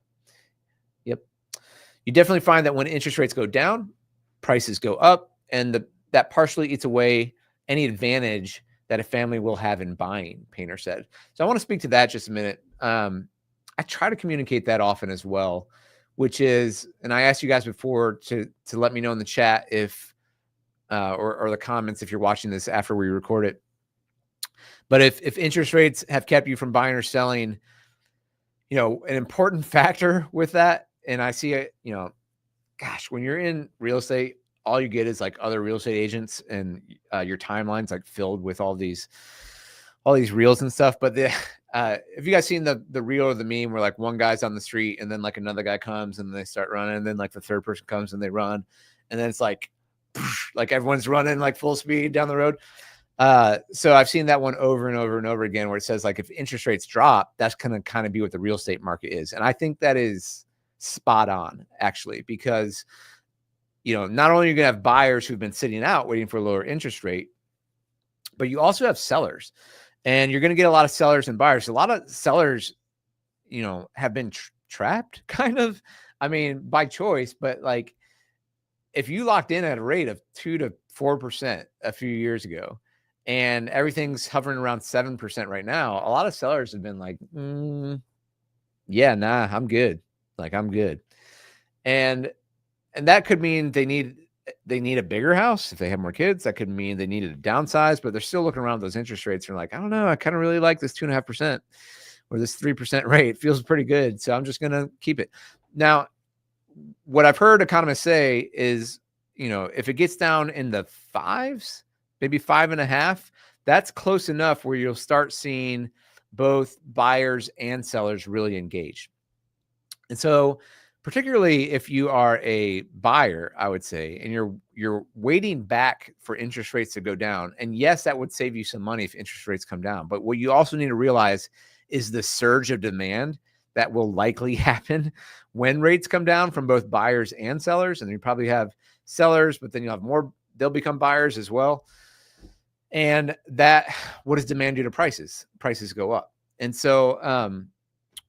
Yep. You definitely find that when interest rates go down, prices go up, and that partially eats away any advantage that a family will have in buying, Painter said. So I want to speak to that just a minute. I try to communicate that often as well, which is, and I asked you guys before to let me know in the chat if, or the comments if you're watching this after we record it. But if interest rates have kept you from buying or selling, an important factor with that, and I see it, when you're in real estate, all you get is like other real estate agents, and your timeline's like filled with all these reels and stuff. But if you guys seen the reel or the meme where like one guy's on the street and then like another guy comes and they start running, and then like the third person comes and they run, and then it's like everyone's running like full speed down the road. So I've seen that one over and over and over again, where it says like if interest rates drop, that's going to kind of be what the real estate market is. And I think that is spot on, actually, because not only are you going to have buyers who've been sitting out waiting for a lower interest rate, but you also have sellers, and you're going to get a lot of sellers and buyers. A lot of sellers, have been trapped kind of, by choice, but like if you locked in at a rate of 2 to 4% a few years ago, and everything's hovering around 7% right now, a lot of sellers have been like, yeah, nah, I'm good. Like I'm good. And that could mean they need a bigger house if they have more kids. That could mean they needed to downsize, but they're still looking around those interest rates and like, I don't know, I kind of really like this 2.5% or this 3% rate. It feels pretty good. So I'm just going to keep it. Now, what I've heard economists say is, if it gets down in the 5s, maybe 5.5, that's close enough where you'll start seeing both buyers and sellers really engage. And so, particularly if you are a buyer, I would say, and you're waiting back for interest rates to go down. And yes, that would save you some money if interest rates come down. But what you also need to realize is the surge of demand that will likely happen when rates come down from both buyers and sellers. And you probably have sellers, but then you'll have more, they'll become buyers as well. And that, what does demand do to prices? Prices go up. And so,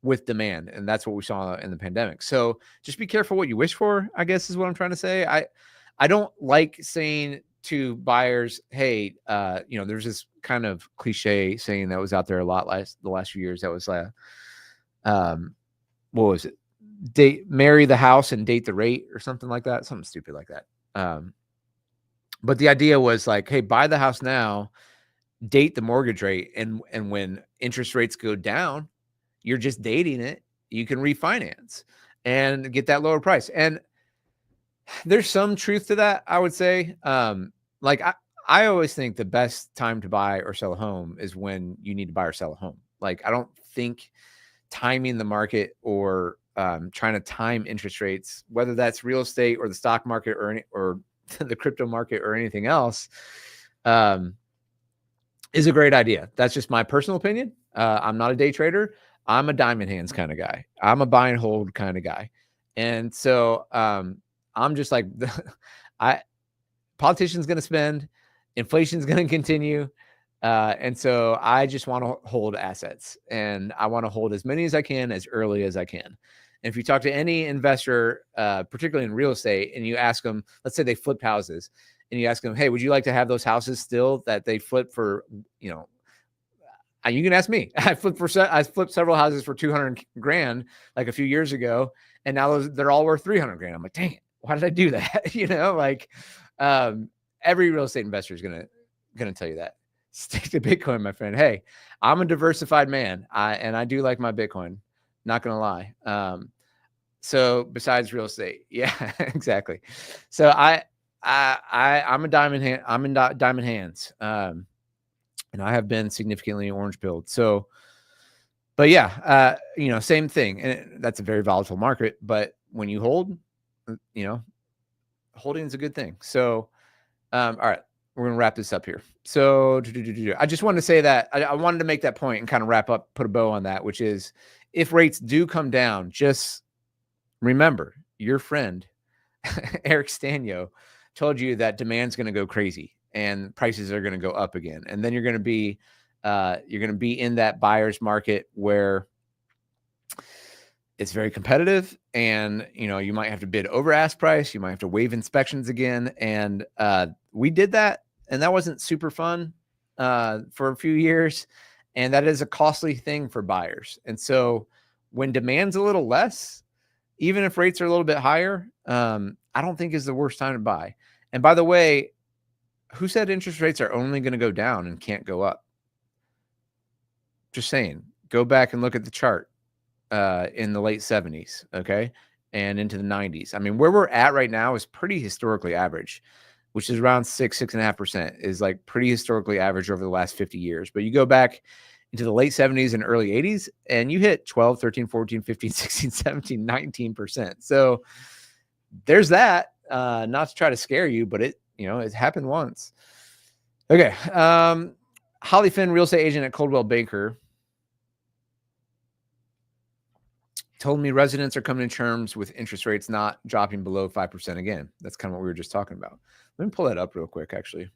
with demand, and that's what we saw in the pandemic. So just be careful what you wish for, I guess is what I'm trying to say. I don't like saying to buyers, hey, there's this kind of cliche saying that was out there a lot the last few years. That was what was it? Marry the house and date the rate or something like that. Something stupid like that. But the idea was like, hey, buy the house now, date the mortgage rate. And when interest rates go down, you're just dating it, you can refinance and get that lower price. And there's some truth to that, I would say. Like I always think the best time to buy or sell a home is when you need to buy or sell a home. Like, I don't think timing the market or trying to time interest rates, whether that's real estate or the stock market or the crypto market or anything else, is a great idea. That's just my personal opinion. I'm not a day trader. I'm a diamond hands kind of guy. I'm a buy and hold kind of guy. And so I'm just like, politicians going to spend, inflation's going to continue. And so I just want to hold assets, and I want to hold as many as I can as early as I can. And if you talk to any investor, particularly in real estate, and you ask them, let's say they flip houses, and you ask them, hey, would you like to have those houses still that they flip for, you can ask me. I flipped several houses for 200 grand like a few years ago, and now they're all worth 300 grand. I'm like, dang it, why did I do that? Every real estate investor is gonna tell you that. Stick to Bitcoin, my friend. Hey, I'm a diversified man, and I do like my Bitcoin. Not gonna lie. So besides real estate, yeah, exactly. So I'm a diamond hand. I'm in diamond hands. And I have been significantly orange pilled. So, but yeah, same thing. And that's a very volatile market. But when you hold, holding is a good thing. So, all right, we're going to wrap this up here. So I just wanted to say that I wanted to make that point and kind of wrap up, put a bow on that, which is if rates do come down, just remember your friend, Eric Sztanyo, told you that demand's going to go crazy and prices are going to go up again. And then you're going to be in that buyer's market where it's very competitive, and you might have to bid over ask price. You might have to waive inspections again. And we did that, and that wasn't super fun for a few years. And that is a costly thing for buyers. And so when demand's a little less, even if rates are a little bit higher, I don't think is the worst time to buy. And by the way, who said interest rates are only going to go down and can't go up? Just saying, go back and look at the chart in the late 70s, okay, and into the 90s. I mean, where we're at right now is pretty historically average, which is around 6.5% is like pretty historically average over the last 50 years. But you go back into the late 70s and early 80s, and you hit 12, 13, 14, 15, 16, 17, 19%. So there's that. Not to try to scare you, but it happened once. Okay. Holly Finn, real estate agent at Coldwell Banker, told me residents are coming to terms with interest rates not dropping below 5% again. That's kind of what we were just talking about. Let me pull that up real quick, actually.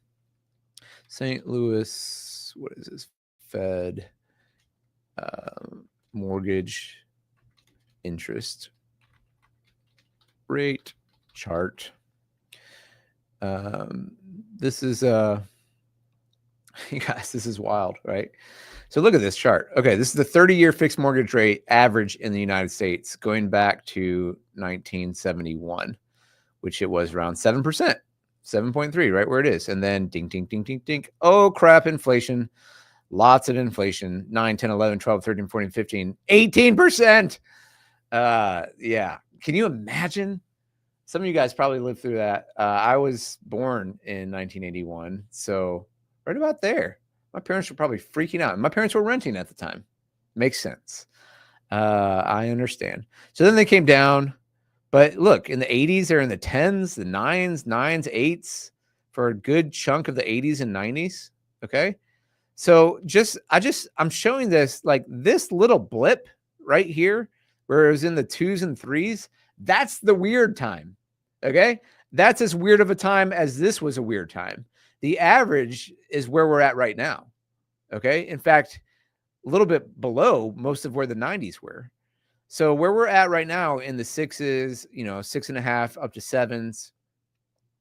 St. Louis, what is this? Fed mortgage interest rate chart. This is you guys, this is wild, right? So look at this chart. Okay, this is the 30-year fixed mortgage rate average in the United States going back to 1971, which it was around 7%, 7.3, right where it is. And then ding, ding, ding, ding, ding. Oh, crap, inflation. Lots of inflation. 9, 10, 11, 12, 13, 14, 15, 18%. Yeah. Can you imagine Some of you guys probably lived through that. I was born in 1981, so right about there. My parents were probably freaking out. My parents were renting at the time. Makes sense. I understand. So then they came down, but look, in the 80s, they're in the 10s, the 9s, 8s for a good chunk of the 80s and 90s. Okay. So I'm showing this, like this little blip right here where it was in the 2s and 3s. That's the weird time. Okay. That's as weird of a time as this was a weird time. The average is where we're at right now. Okay. In fact, a little bit below most of where the 90s were. So where we're at right now in the 6s, 6.5 up to 7s,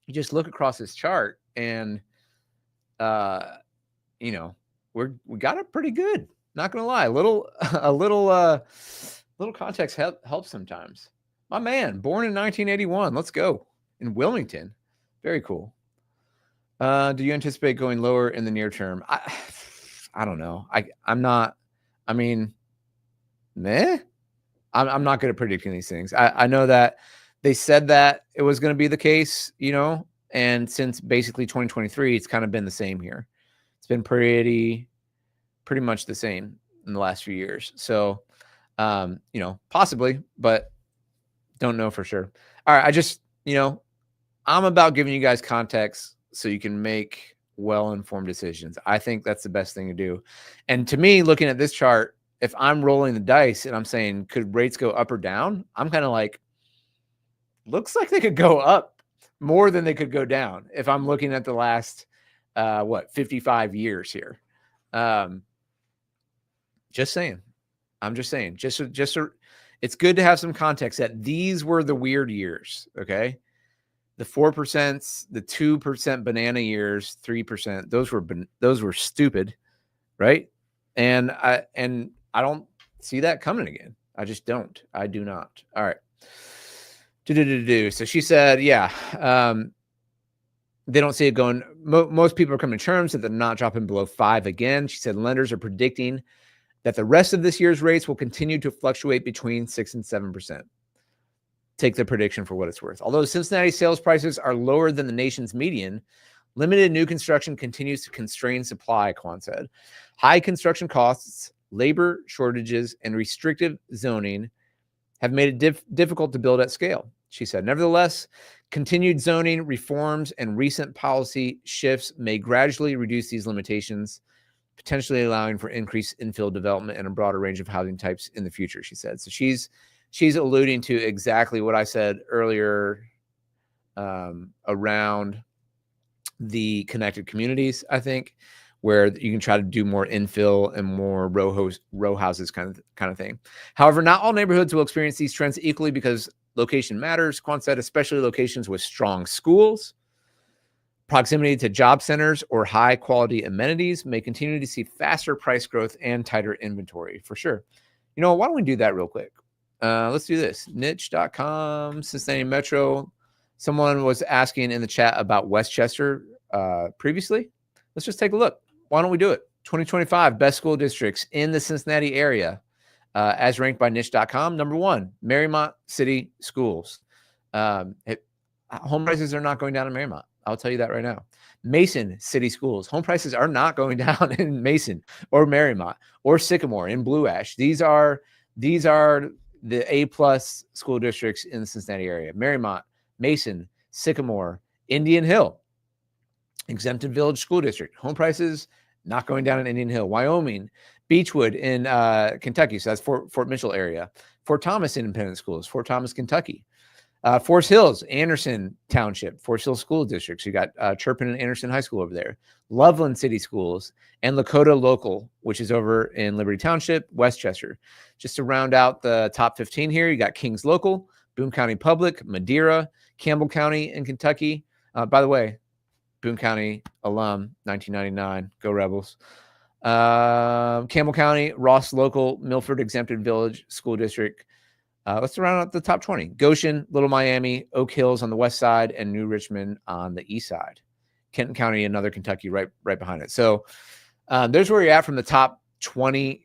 you just look across this chart and, we got it pretty good. Not gonna lie, a little context helps sometimes. My man, born in 1981. Let's go in Wilmington. Very cool. Do you anticipate going lower in the near term? I don't know. I'm not. I mean, meh. I'm not good at predicting these things. I know that they said that it was going to be the case, and since basically 2023, it's kind of been the same here. It's been pretty much the same in the last few years. So, possibly, but don't know for sure. All right. I'm about giving you guys context so you can make well-informed decisions. I think that's the best thing to do. And to me, looking at this chart, if I'm rolling the dice and I'm saying, could rates go up or down? I'm kind of like, looks like they could go up more than they could go down. If I'm looking at the last, 55 years here. Just saying. I'm just saying. It's good to have some context that these were the weird years. Okay. The 4%, the 2% banana years, 3%, those were stupid. Right. And I don't see that coming again. I just don't. I do not. All right. So she said, yeah, they don't see it going. Most people are coming to terms that they're not dropping below 5 again. She said lenders are predicting that the rest of this year's rates will continue to fluctuate between 6 and 7%. Take the prediction for what it's worth. Although Cincinnati sales prices are lower than the nation's median, limited new construction continues to constrain supply, Kwan said. High construction costs, labor shortages, and restrictive zoning have made it difficult to build at scale, she said. Nevertheless, continued zoning reforms and recent policy shifts may gradually reduce these limitations, potentially allowing for increased infill development and a broader range of housing types in the future, she said. So she's alluding to exactly what I said earlier around the connected communities, I think, where you can try to do more infill and more row houses kind of thing. However, not all neighborhoods will experience these trends equally because location matters. Quan said, especially locations with strong schools, proximity to job centers, or high quality amenities may continue to see faster price growth and tighter inventory for sure. Why don't we do that real quick? Let's do this. Niche.com, Cincinnati Metro. Someone was asking in the chat about Westchester previously. Let's just take a look. Why don't we do it? 2025 best school districts in the Cincinnati area, as ranked by niche.com. Number 1, Marymount City Schools. Home prices are not going down in Marymount. I'll tell you that right now. Mason City Schools. Home prices are not going down in Mason or Marymount or Sycamore in Blue Ash. These are the A+ school districts in the Cincinnati area. Marymount, Mason, Sycamore, Indian Hill, Exempted Village School District. Home prices not going down in Indian Hill. Wyoming, Beechwood in Kentucky. So that's Fort Mitchell area. Fort Thomas Independent Schools, Fort Thomas, Kentucky. Forest Hills, Anderson Township, Forest Hills School Districts. You got Turpin and Anderson High School over there. Loveland City Schools and Lakota Local, which is over in Liberty Township, Westchester. Just to round out the top 15 here, you got Kings Local, Boone County Public, Madeira, Campbell County in Kentucky. By the way, Boone County alum, 1999, go Rebels. Campbell County, Ross Local, Milford Exempted Village School District. Let's round out the top 20. Goshen, Little Miami, Oak Hills on the west side, and New Richmond on the east side. Kenton County, another Kentucky right behind it. So there's where you're at from the top 20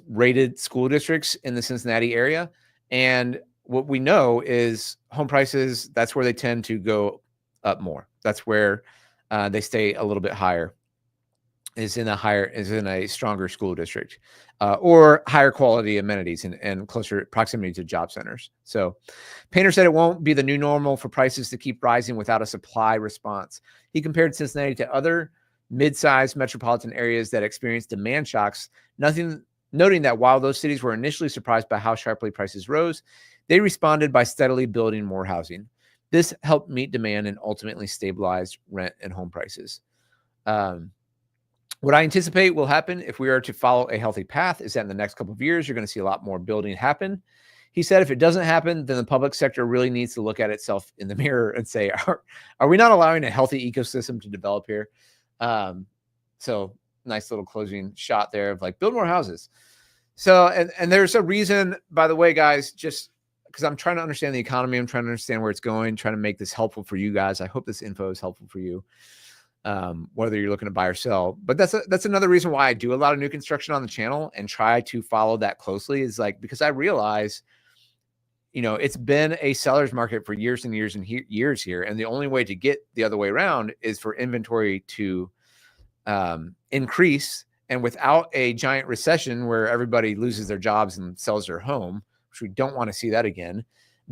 rated school districts in the Cincinnati area. And what we know is home prices, that's where they tend to go up more. That's where they stay a little bit higher, is in a stronger school district, or higher quality amenities and closer proximity to job centers. So Painter said it won't be the new normal for prices to keep rising without a supply response. He compared Cincinnati to other mid-sized metropolitan areas that experienced demand shocks, noting that while those cities were initially surprised by how sharply prices rose, they responded by steadily building more housing. This helped meet demand and ultimately stabilized rent and home prices. What I anticipate will happen if we are to follow a healthy path is that in the next couple of years, you're going to see a lot more building happen. He said if it doesn't happen, then the public sector really needs to look at itself in the mirror and say, are we not allowing a healthy ecosystem to develop here? So nice little closing shot there of like, build more houses. So, and there's a reason, by the way, guys, just because I'm trying to understand the economy, I'm trying to understand where it's going, trying to make this helpful for you guys. I hope this info is helpful for you, whether you're looking to buy or sell. But that's another reason why I do a lot of new construction on the channel and try to follow that closely, is like, because I realize, it's been a seller's market for years and years and years here. And the only way to get the other way around is for inventory to increase. And without a giant recession where everybody loses their jobs and sells their home, which we don't want to see that again,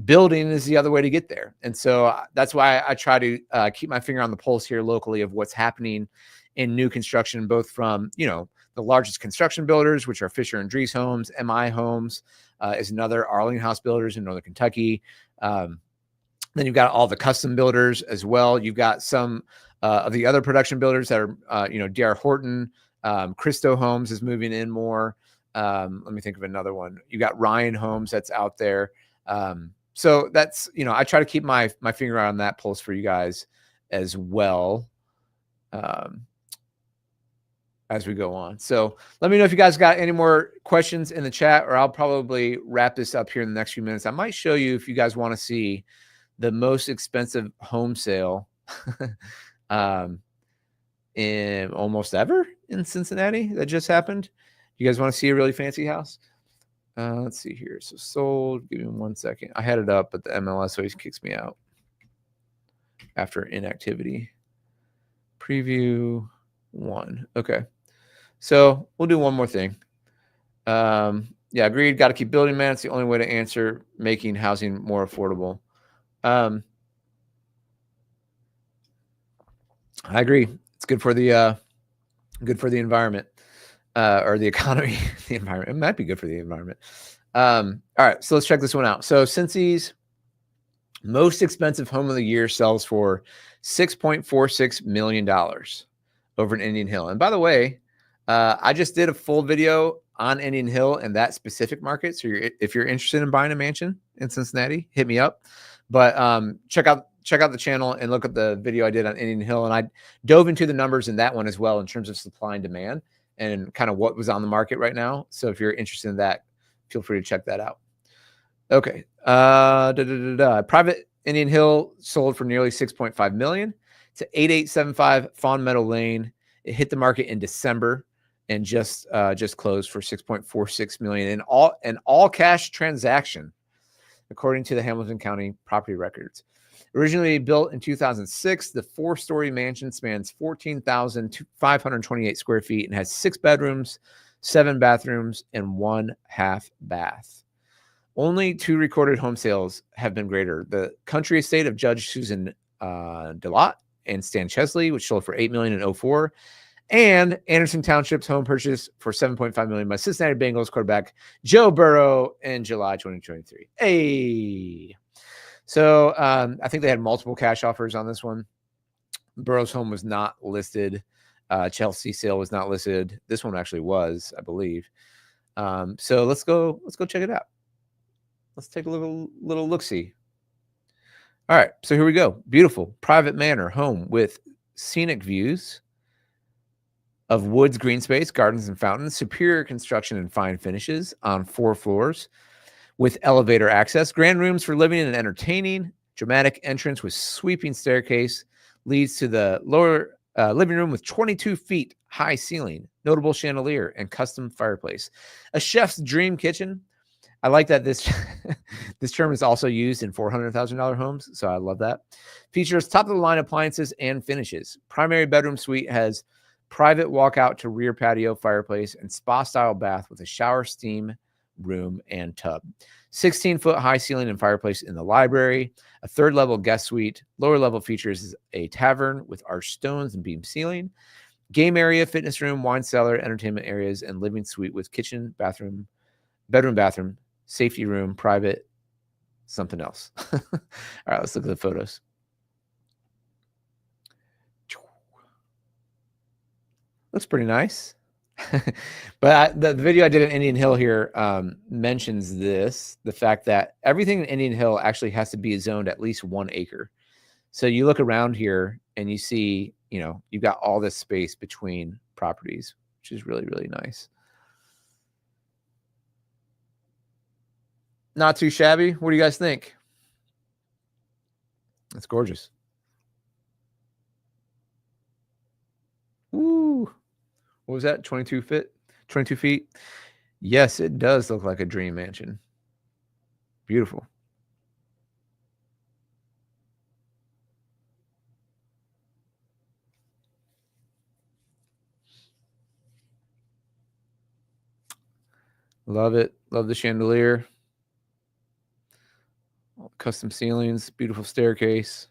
building is the other way to get there. And so that's why I try to keep my finger on the pulse here locally of what's happening in new construction, both from, the largest construction builders, which are Fisher and Dries Homes. MI Homes is another, Arlington House Builders in Northern Kentucky. Then you've got all the custom builders as well. You've got some of the other production builders that are, D.R. Horton, Christo Homes is moving in more. Let me think of another one. You got Ryan Homes that's out there. So that's, I try to keep my finger on that pulse for you guys as well, as we go on. So let me know if you guys got any more questions in the chat, or I'll probably wrap this up here in the next few minutes. I might show you, if you guys want to see the most expensive home sale in almost ever in Cincinnati that just happened. You guys want to see a really fancy house? Let's see here. So sold. Give me 1 second. I had it up, but the MLS always kicks me out after inactivity. Preview 1. Okay. So we'll do one more thing. Yeah, agreed. Got to keep building, man. It's the only way to answer making housing more affordable. I agree. It's good for the environment, or the economy. The environment. It might be good for the environment. All right, so let's check this one out. So Cincy's most expensive home of the year sells for $6.46 million over in Indian Hill. And by the way, I just did a full video on Indian Hill and that specific market. So if you're interested in buying a mansion in Cincinnati, hit me up. But check out the channel and look at the video I did on Indian Hill. And I dove into the numbers in that one as well in terms of supply and demand and kind of what was on the market right now. So if you're interested in that, feel free to check that out. Okay. Private Indian Hill sold for nearly $6.5 million to 8875 Fawn Meadow Lane. It hit the market in December and just closed for $6.46 million in all cash transaction, according to the Hamilton County property records. Originally built in 2006, the 4-story mansion spans 14,528 square feet and has 6 bedrooms, 7 bathrooms, and 1 half bath. Only 2 recorded home sales have been greater. The country estate of Judge Susan DeLotte and Stan Chesley, which sold for $8 million in 2004, and Anderson Township's home purchase for $7.5 million by Cincinnati Bengals quarterback Joe Burrow in July 2023. Hey. So I think they had multiple cash offers on this one. Burrow's home was not listed. Chelsea sale was not listed. This one actually was, I believe. So let's go check it out. Let's take a little look-see. All right, so here we go. Beautiful private manor home with scenic views of woods, green space, gardens, and fountains, superior construction and fine finishes on 4 floors with elevator access, grand rooms for living and entertaining, dramatic entrance with sweeping staircase leads to the lower living room with 22 feet high ceiling, notable chandelier, and custom fireplace, a chef's dream kitchen, I like that this this term is also used in $400,000 homes, so I love that. Features top of the line appliances and finishes. Primary bedroom suite has private walkout to rear patio, fireplace, and spa style bath with a shower, steam room, and tub. 16-foot high ceiling and fireplace in the library. A third level guest suite. Lower level features a tavern with arched stones and beam ceiling. Game area, fitness room, wine cellar, entertainment areas, and living suite with kitchen, bathroom, bedroom, bathroom, safety room, private, something else. All right, let's look at the photos. Looks pretty nice. But the video I did in Indian Hill here mentions the fact that everything in Indian Hill actually has to be zoned at least 1 acre. So you look around here and you see, you've got all this space between properties, which is really, really nice. Not too shabby. What do you guys think? That's gorgeous. Ooh. What was that? 22 feet? Yes, it does look like a dream mansion. Beautiful. Love it. Love the chandelier. Custom ceilings, beautiful staircase.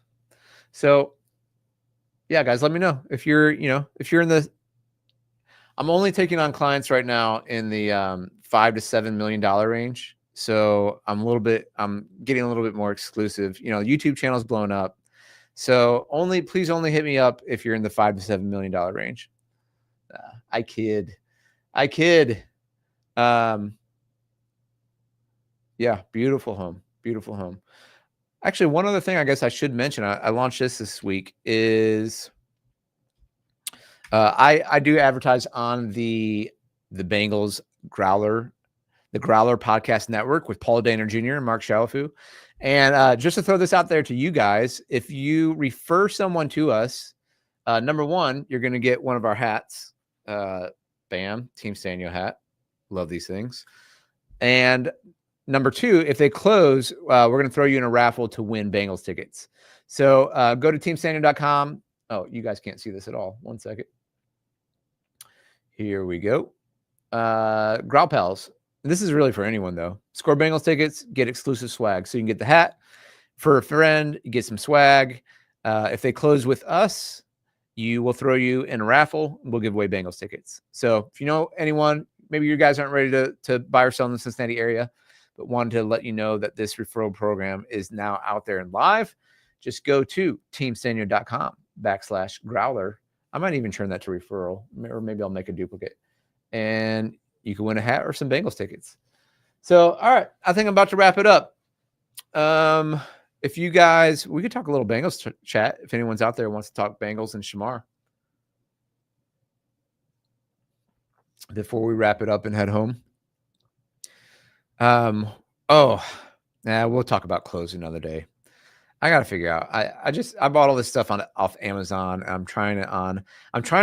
So yeah, guys, let me know if you're in the, I'm only taking on clients right now in the $5 to $7 million range. So I'm getting a little bit more exclusive. YouTube channel's blown up. So please only hit me up if you're in the $5 to $7 million range. I kid. Yeah, beautiful home. Actually, one other thing I guess I should mention, I launched this week is I do advertise on the Bengals Growler, the Growler Podcast Network with Paul Dehner Jr. and Mark Shalafu. And just to throw this out there to you guys, if you refer someone to us, number one, you're going to get one of our hats. Bam, Team Sztanyo hat. Love these things. And number two, if they close, we're going to throw you in a raffle to win Bengals tickets. So go to teamsztanyo.com. Oh, you guys can't see this at all. One second. Here we go. Growl Pals. This is really for anyone, though. Score Bengals tickets, get exclusive swag. So you can get the hat for a friend, you get some swag. If they close with us, we'll throw you in a raffle. We'll give away Bengals tickets. So if you know anyone, maybe you guys aren't ready to buy or sell in the Cincinnati area, but wanted to let you know that this referral program is now out there and live. Just go to teamsztanyo.com/growler. I might even turn that to referral, or maybe I'll make a duplicate, and you can win a hat or some Bengals tickets. So, all right, I think I'm about to wrap it up. If you guys, we could talk a little Bengals chat. If anyone's out there who wants to talk Bengals and Shamar before we wrap it up and head home. We'll talk about clothes another day. I got to figure out. I bought all this stuff off Amazon. I'm trying a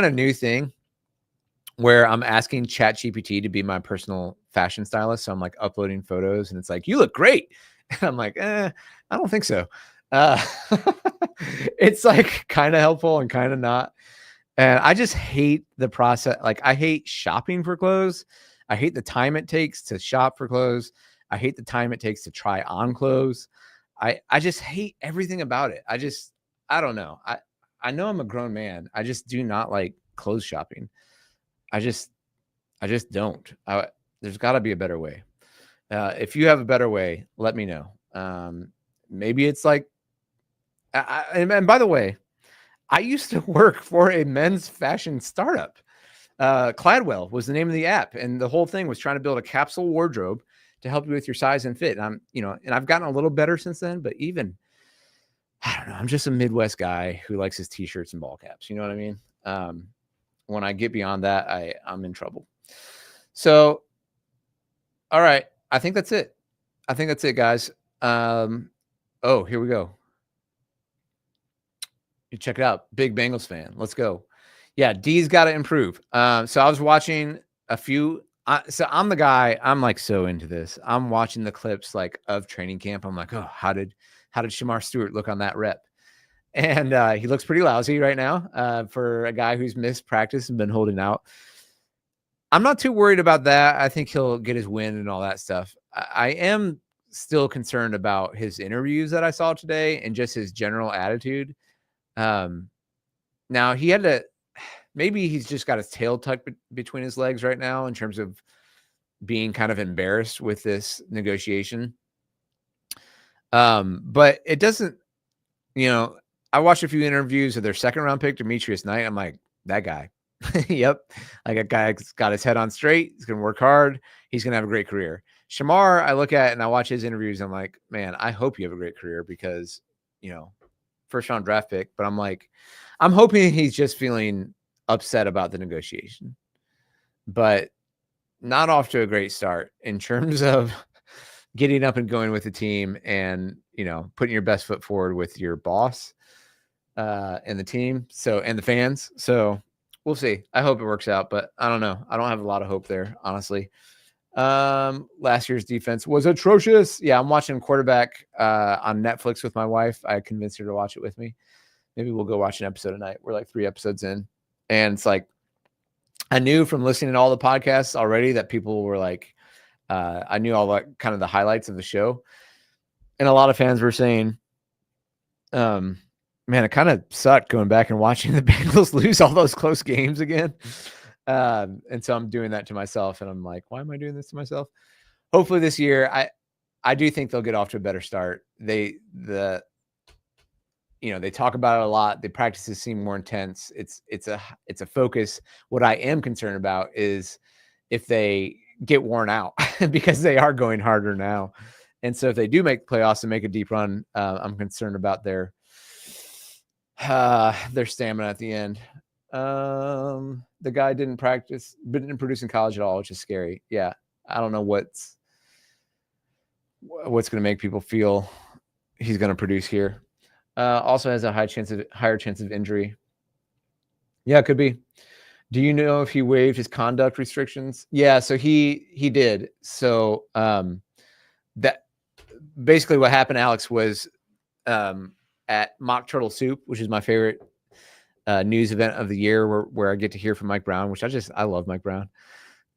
new thing where I'm asking ChatGPT to be my personal fashion stylist. So I'm like uploading photos and it's like, you look great. And I'm like, I don't think so. It's like kind of helpful and kind of not. And I just hate the process. Like I hate shopping for clothes. I hate the time it takes to shop for clothes. I hate the time it takes to try on clothes. I just hate everything about it. I don't know. I know I'm a grown man. I just do not like clothes shopping. I just don't. There's got to be a better way. If you have a better way, let me know. Maybe it's like, and by the way, I used to work for a men's fashion startup. Cladwell was the name of the app, and the whole thing was trying to build a capsule wardrobe to help you with your size and fit. And and I've gotten a little better since then, but even, I don't know, I'm just a Midwest guy who likes his t-shirts and ball caps. You know what I mean? When I get beyond that, I'm in trouble. So, all right. I think that's it. Guys. Here we go. You check it out. Big Bengals fan. Let's go. Yeah, D's got to improve. So I was watching a few So I'm the guy, I'm like so into this. I'm watching the clips like of training camp. I'm like, oh, how did Shamar Stewart look on that rep? And he looks pretty lousy right now for a guy who's missed practice and been holding out. I'm not too worried about that. I think he'll get his win and all that stuff. I am still concerned about his interviews that I saw today and just his general attitude. Now he had to, maybe he's just got his tail tucked between his legs right now in terms of being kind of embarrassed with this negotiation. But it doesn't, I watched a few interviews of their second round pick, Demetrius Knight. I'm like, that guy. Yep. Like a guy's got his head on straight. He's going to work hard. He's going to have a great career. Shamar, I look at and I watch his interviews. I'm like, man, I hope you have a great career because, first round draft pick. But I'm like, I'm hoping he's just feeling upset about the negotiation, but not off to a great start in terms of getting up and going with the team and, putting your best foot forward with your boss and the team. And the fans. So we'll see. I hope it works out, but I don't know. I don't have a lot of hope there, honestly. Last year's defense was atrocious. Yeah, I'm watching quarterback on Netflix with my wife. I convinced her to watch it with me. Maybe we'll go watch an episode tonight. We're like 3 episodes in. And it's like, I knew from listening to all the podcasts already that people were like, I knew all the kind of the highlights of the show. And a lot of fans were saying, man, it kind of sucked going back and watching the Bengals lose all those close games again. And so I'm doing that to myself. And I'm like, why am I doing this to myself? Hopefully this year, I do think they'll get off to a better start. They talk about it a lot. The practices seem more intense. It's a focus. What I am concerned about is if they get worn out because they are going harder now. And so if they do make playoffs and make a deep run, I'm concerned about their stamina at the end. The guy didn't produce in college at all, which is scary. Yeah. I don't know what's going to make people feel he's going to produce here. Also has a higher chance of injury. Yeah, it could be. Do you know if he waived his conduct restrictions? Yeah, so he did. So that basically what happened, Alex, was at Mock Turtle Soup, which is my favorite news event of the year, where I get to hear from Mike Brown, which I love Mike Brown.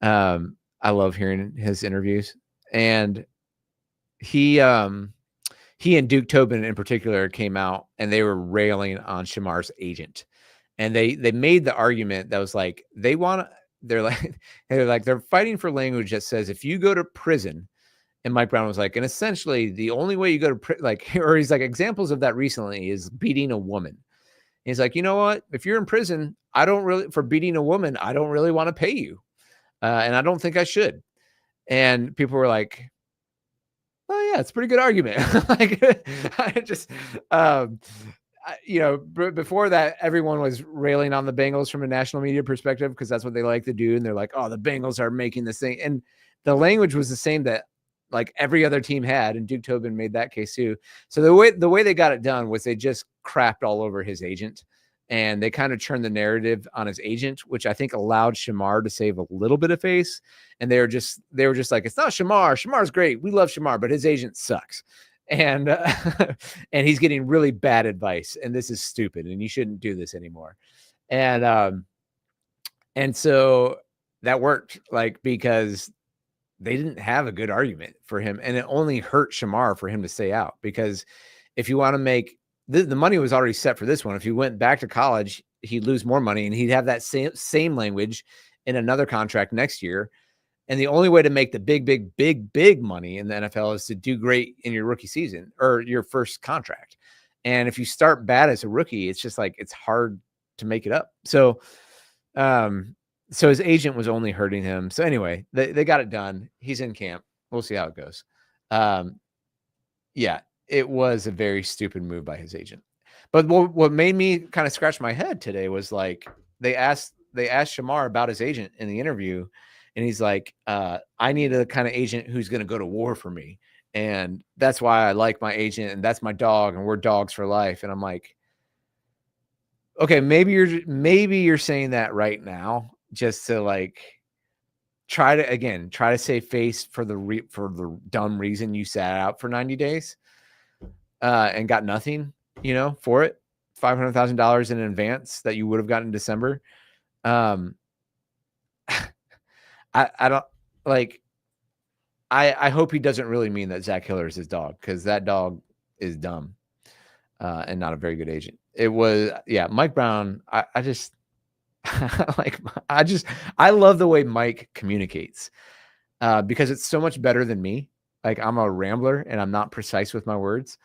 I love hearing his interviews, and he and Duke Tobin in particular came out and they were railing on Shamar's agent. And they made the argument that was like, they're fighting for language that says, if you go to prison, and Mike Brown was like, and essentially the only way you go to or he's like, examples of that recently is beating a woman. And he's like, you know what? If you're in prison, for beating a woman, I don't really want to pay you. And I don't think I should. And people were like, oh yeah, it's a pretty good argument. Before that, everyone was railing on the Bengals from a national media perspective because that's what they like to do. And they're like, oh, the Bengals are making this thing. And the language was the same that like every other team had. And Duke Tobin made that case too. So the way they got it done was they just crapped all over his agent. And they kind of turned the narrative on his agent, which I think allowed Shamar to save a little bit of face. And they were just like, it's not Shamar. Shamar's great. We love Shamar, but his agent sucks. And and he's getting really bad advice. And this is stupid. And you shouldn't do this anymore. And so that worked, because they didn't have a good argument for him. And it only hurt Shamar for him to stay out, because if you want to make the money was already set for this one. If he went back to college, he'd lose more money and he'd have that same language in another contract next year. And the only way to make the big money in the NFL is to do great in your rookie season or your first contract. And if you start bad as a rookie, it's just like, it's hard to make it up. So his agent was only hurting him. So anyway, they got it done. He's in camp. We'll see how it goes. Yeah. It was a very stupid move by his agent. But what made me kind of scratch my head today was like, they asked Shamar about his agent in the interview. And he's like, I need a kind of agent who's going to go to war for me. And that's why I like my agent. And that's my dog. And we're dogs for life. And I'm like, okay, maybe you're saying that right now just to try to save face for the dumb reason you sat out for 90 days and got nothing, for it. $500,000 in advance that you would have gotten in December. I don't like. I hope he doesn't really mean that Zach Hiller is his dog, because that dog is dumb and not a very good agent. It was, Mike Brown. I just I love the way Mike communicates because it's so much better than me. Like, I'm a rambler and I'm not precise with my words.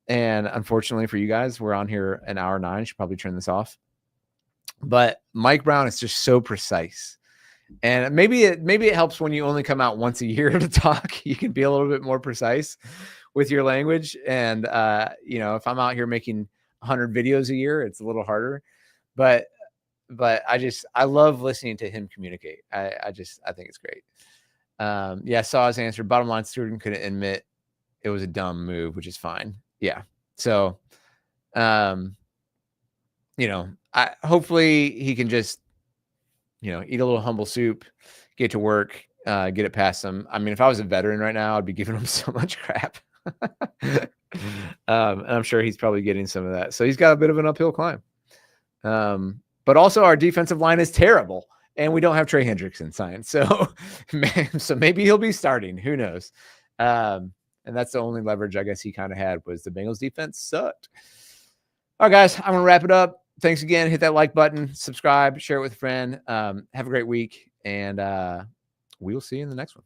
And unfortunately for you guys, we're on here an hour 9. I should probably turn this off. But Mike Brown is just so precise. And maybe it helps when you only come out once a year to talk. You can be a little bit more precise with your language. And, if I'm out here making 100 videos a year, it's a little harder. But I love listening to him communicate. I think it's great. Saw his answer. Bottom line, Stewart couldn't admit it was a dumb move, which is fine. Yeah. So, hopefully he can just, eat a little humble soup, get to work, get it past him. I mean, if I was a veteran right now, I'd be giving him so much crap. And I'm sure he's probably getting some of that. So he's got a bit of an uphill climb. But also our defensive line is terrible, and we don't have Trey Hendrickson signed. So maybe he'll be starting. Who knows? And that's the only leverage I guess he kind of had, was the Bengals defense sucked. All right, guys, I'm going to wrap it up. Thanks again. Hit that like button, subscribe, share it with a friend. Have a great week, and we will see you in the next one.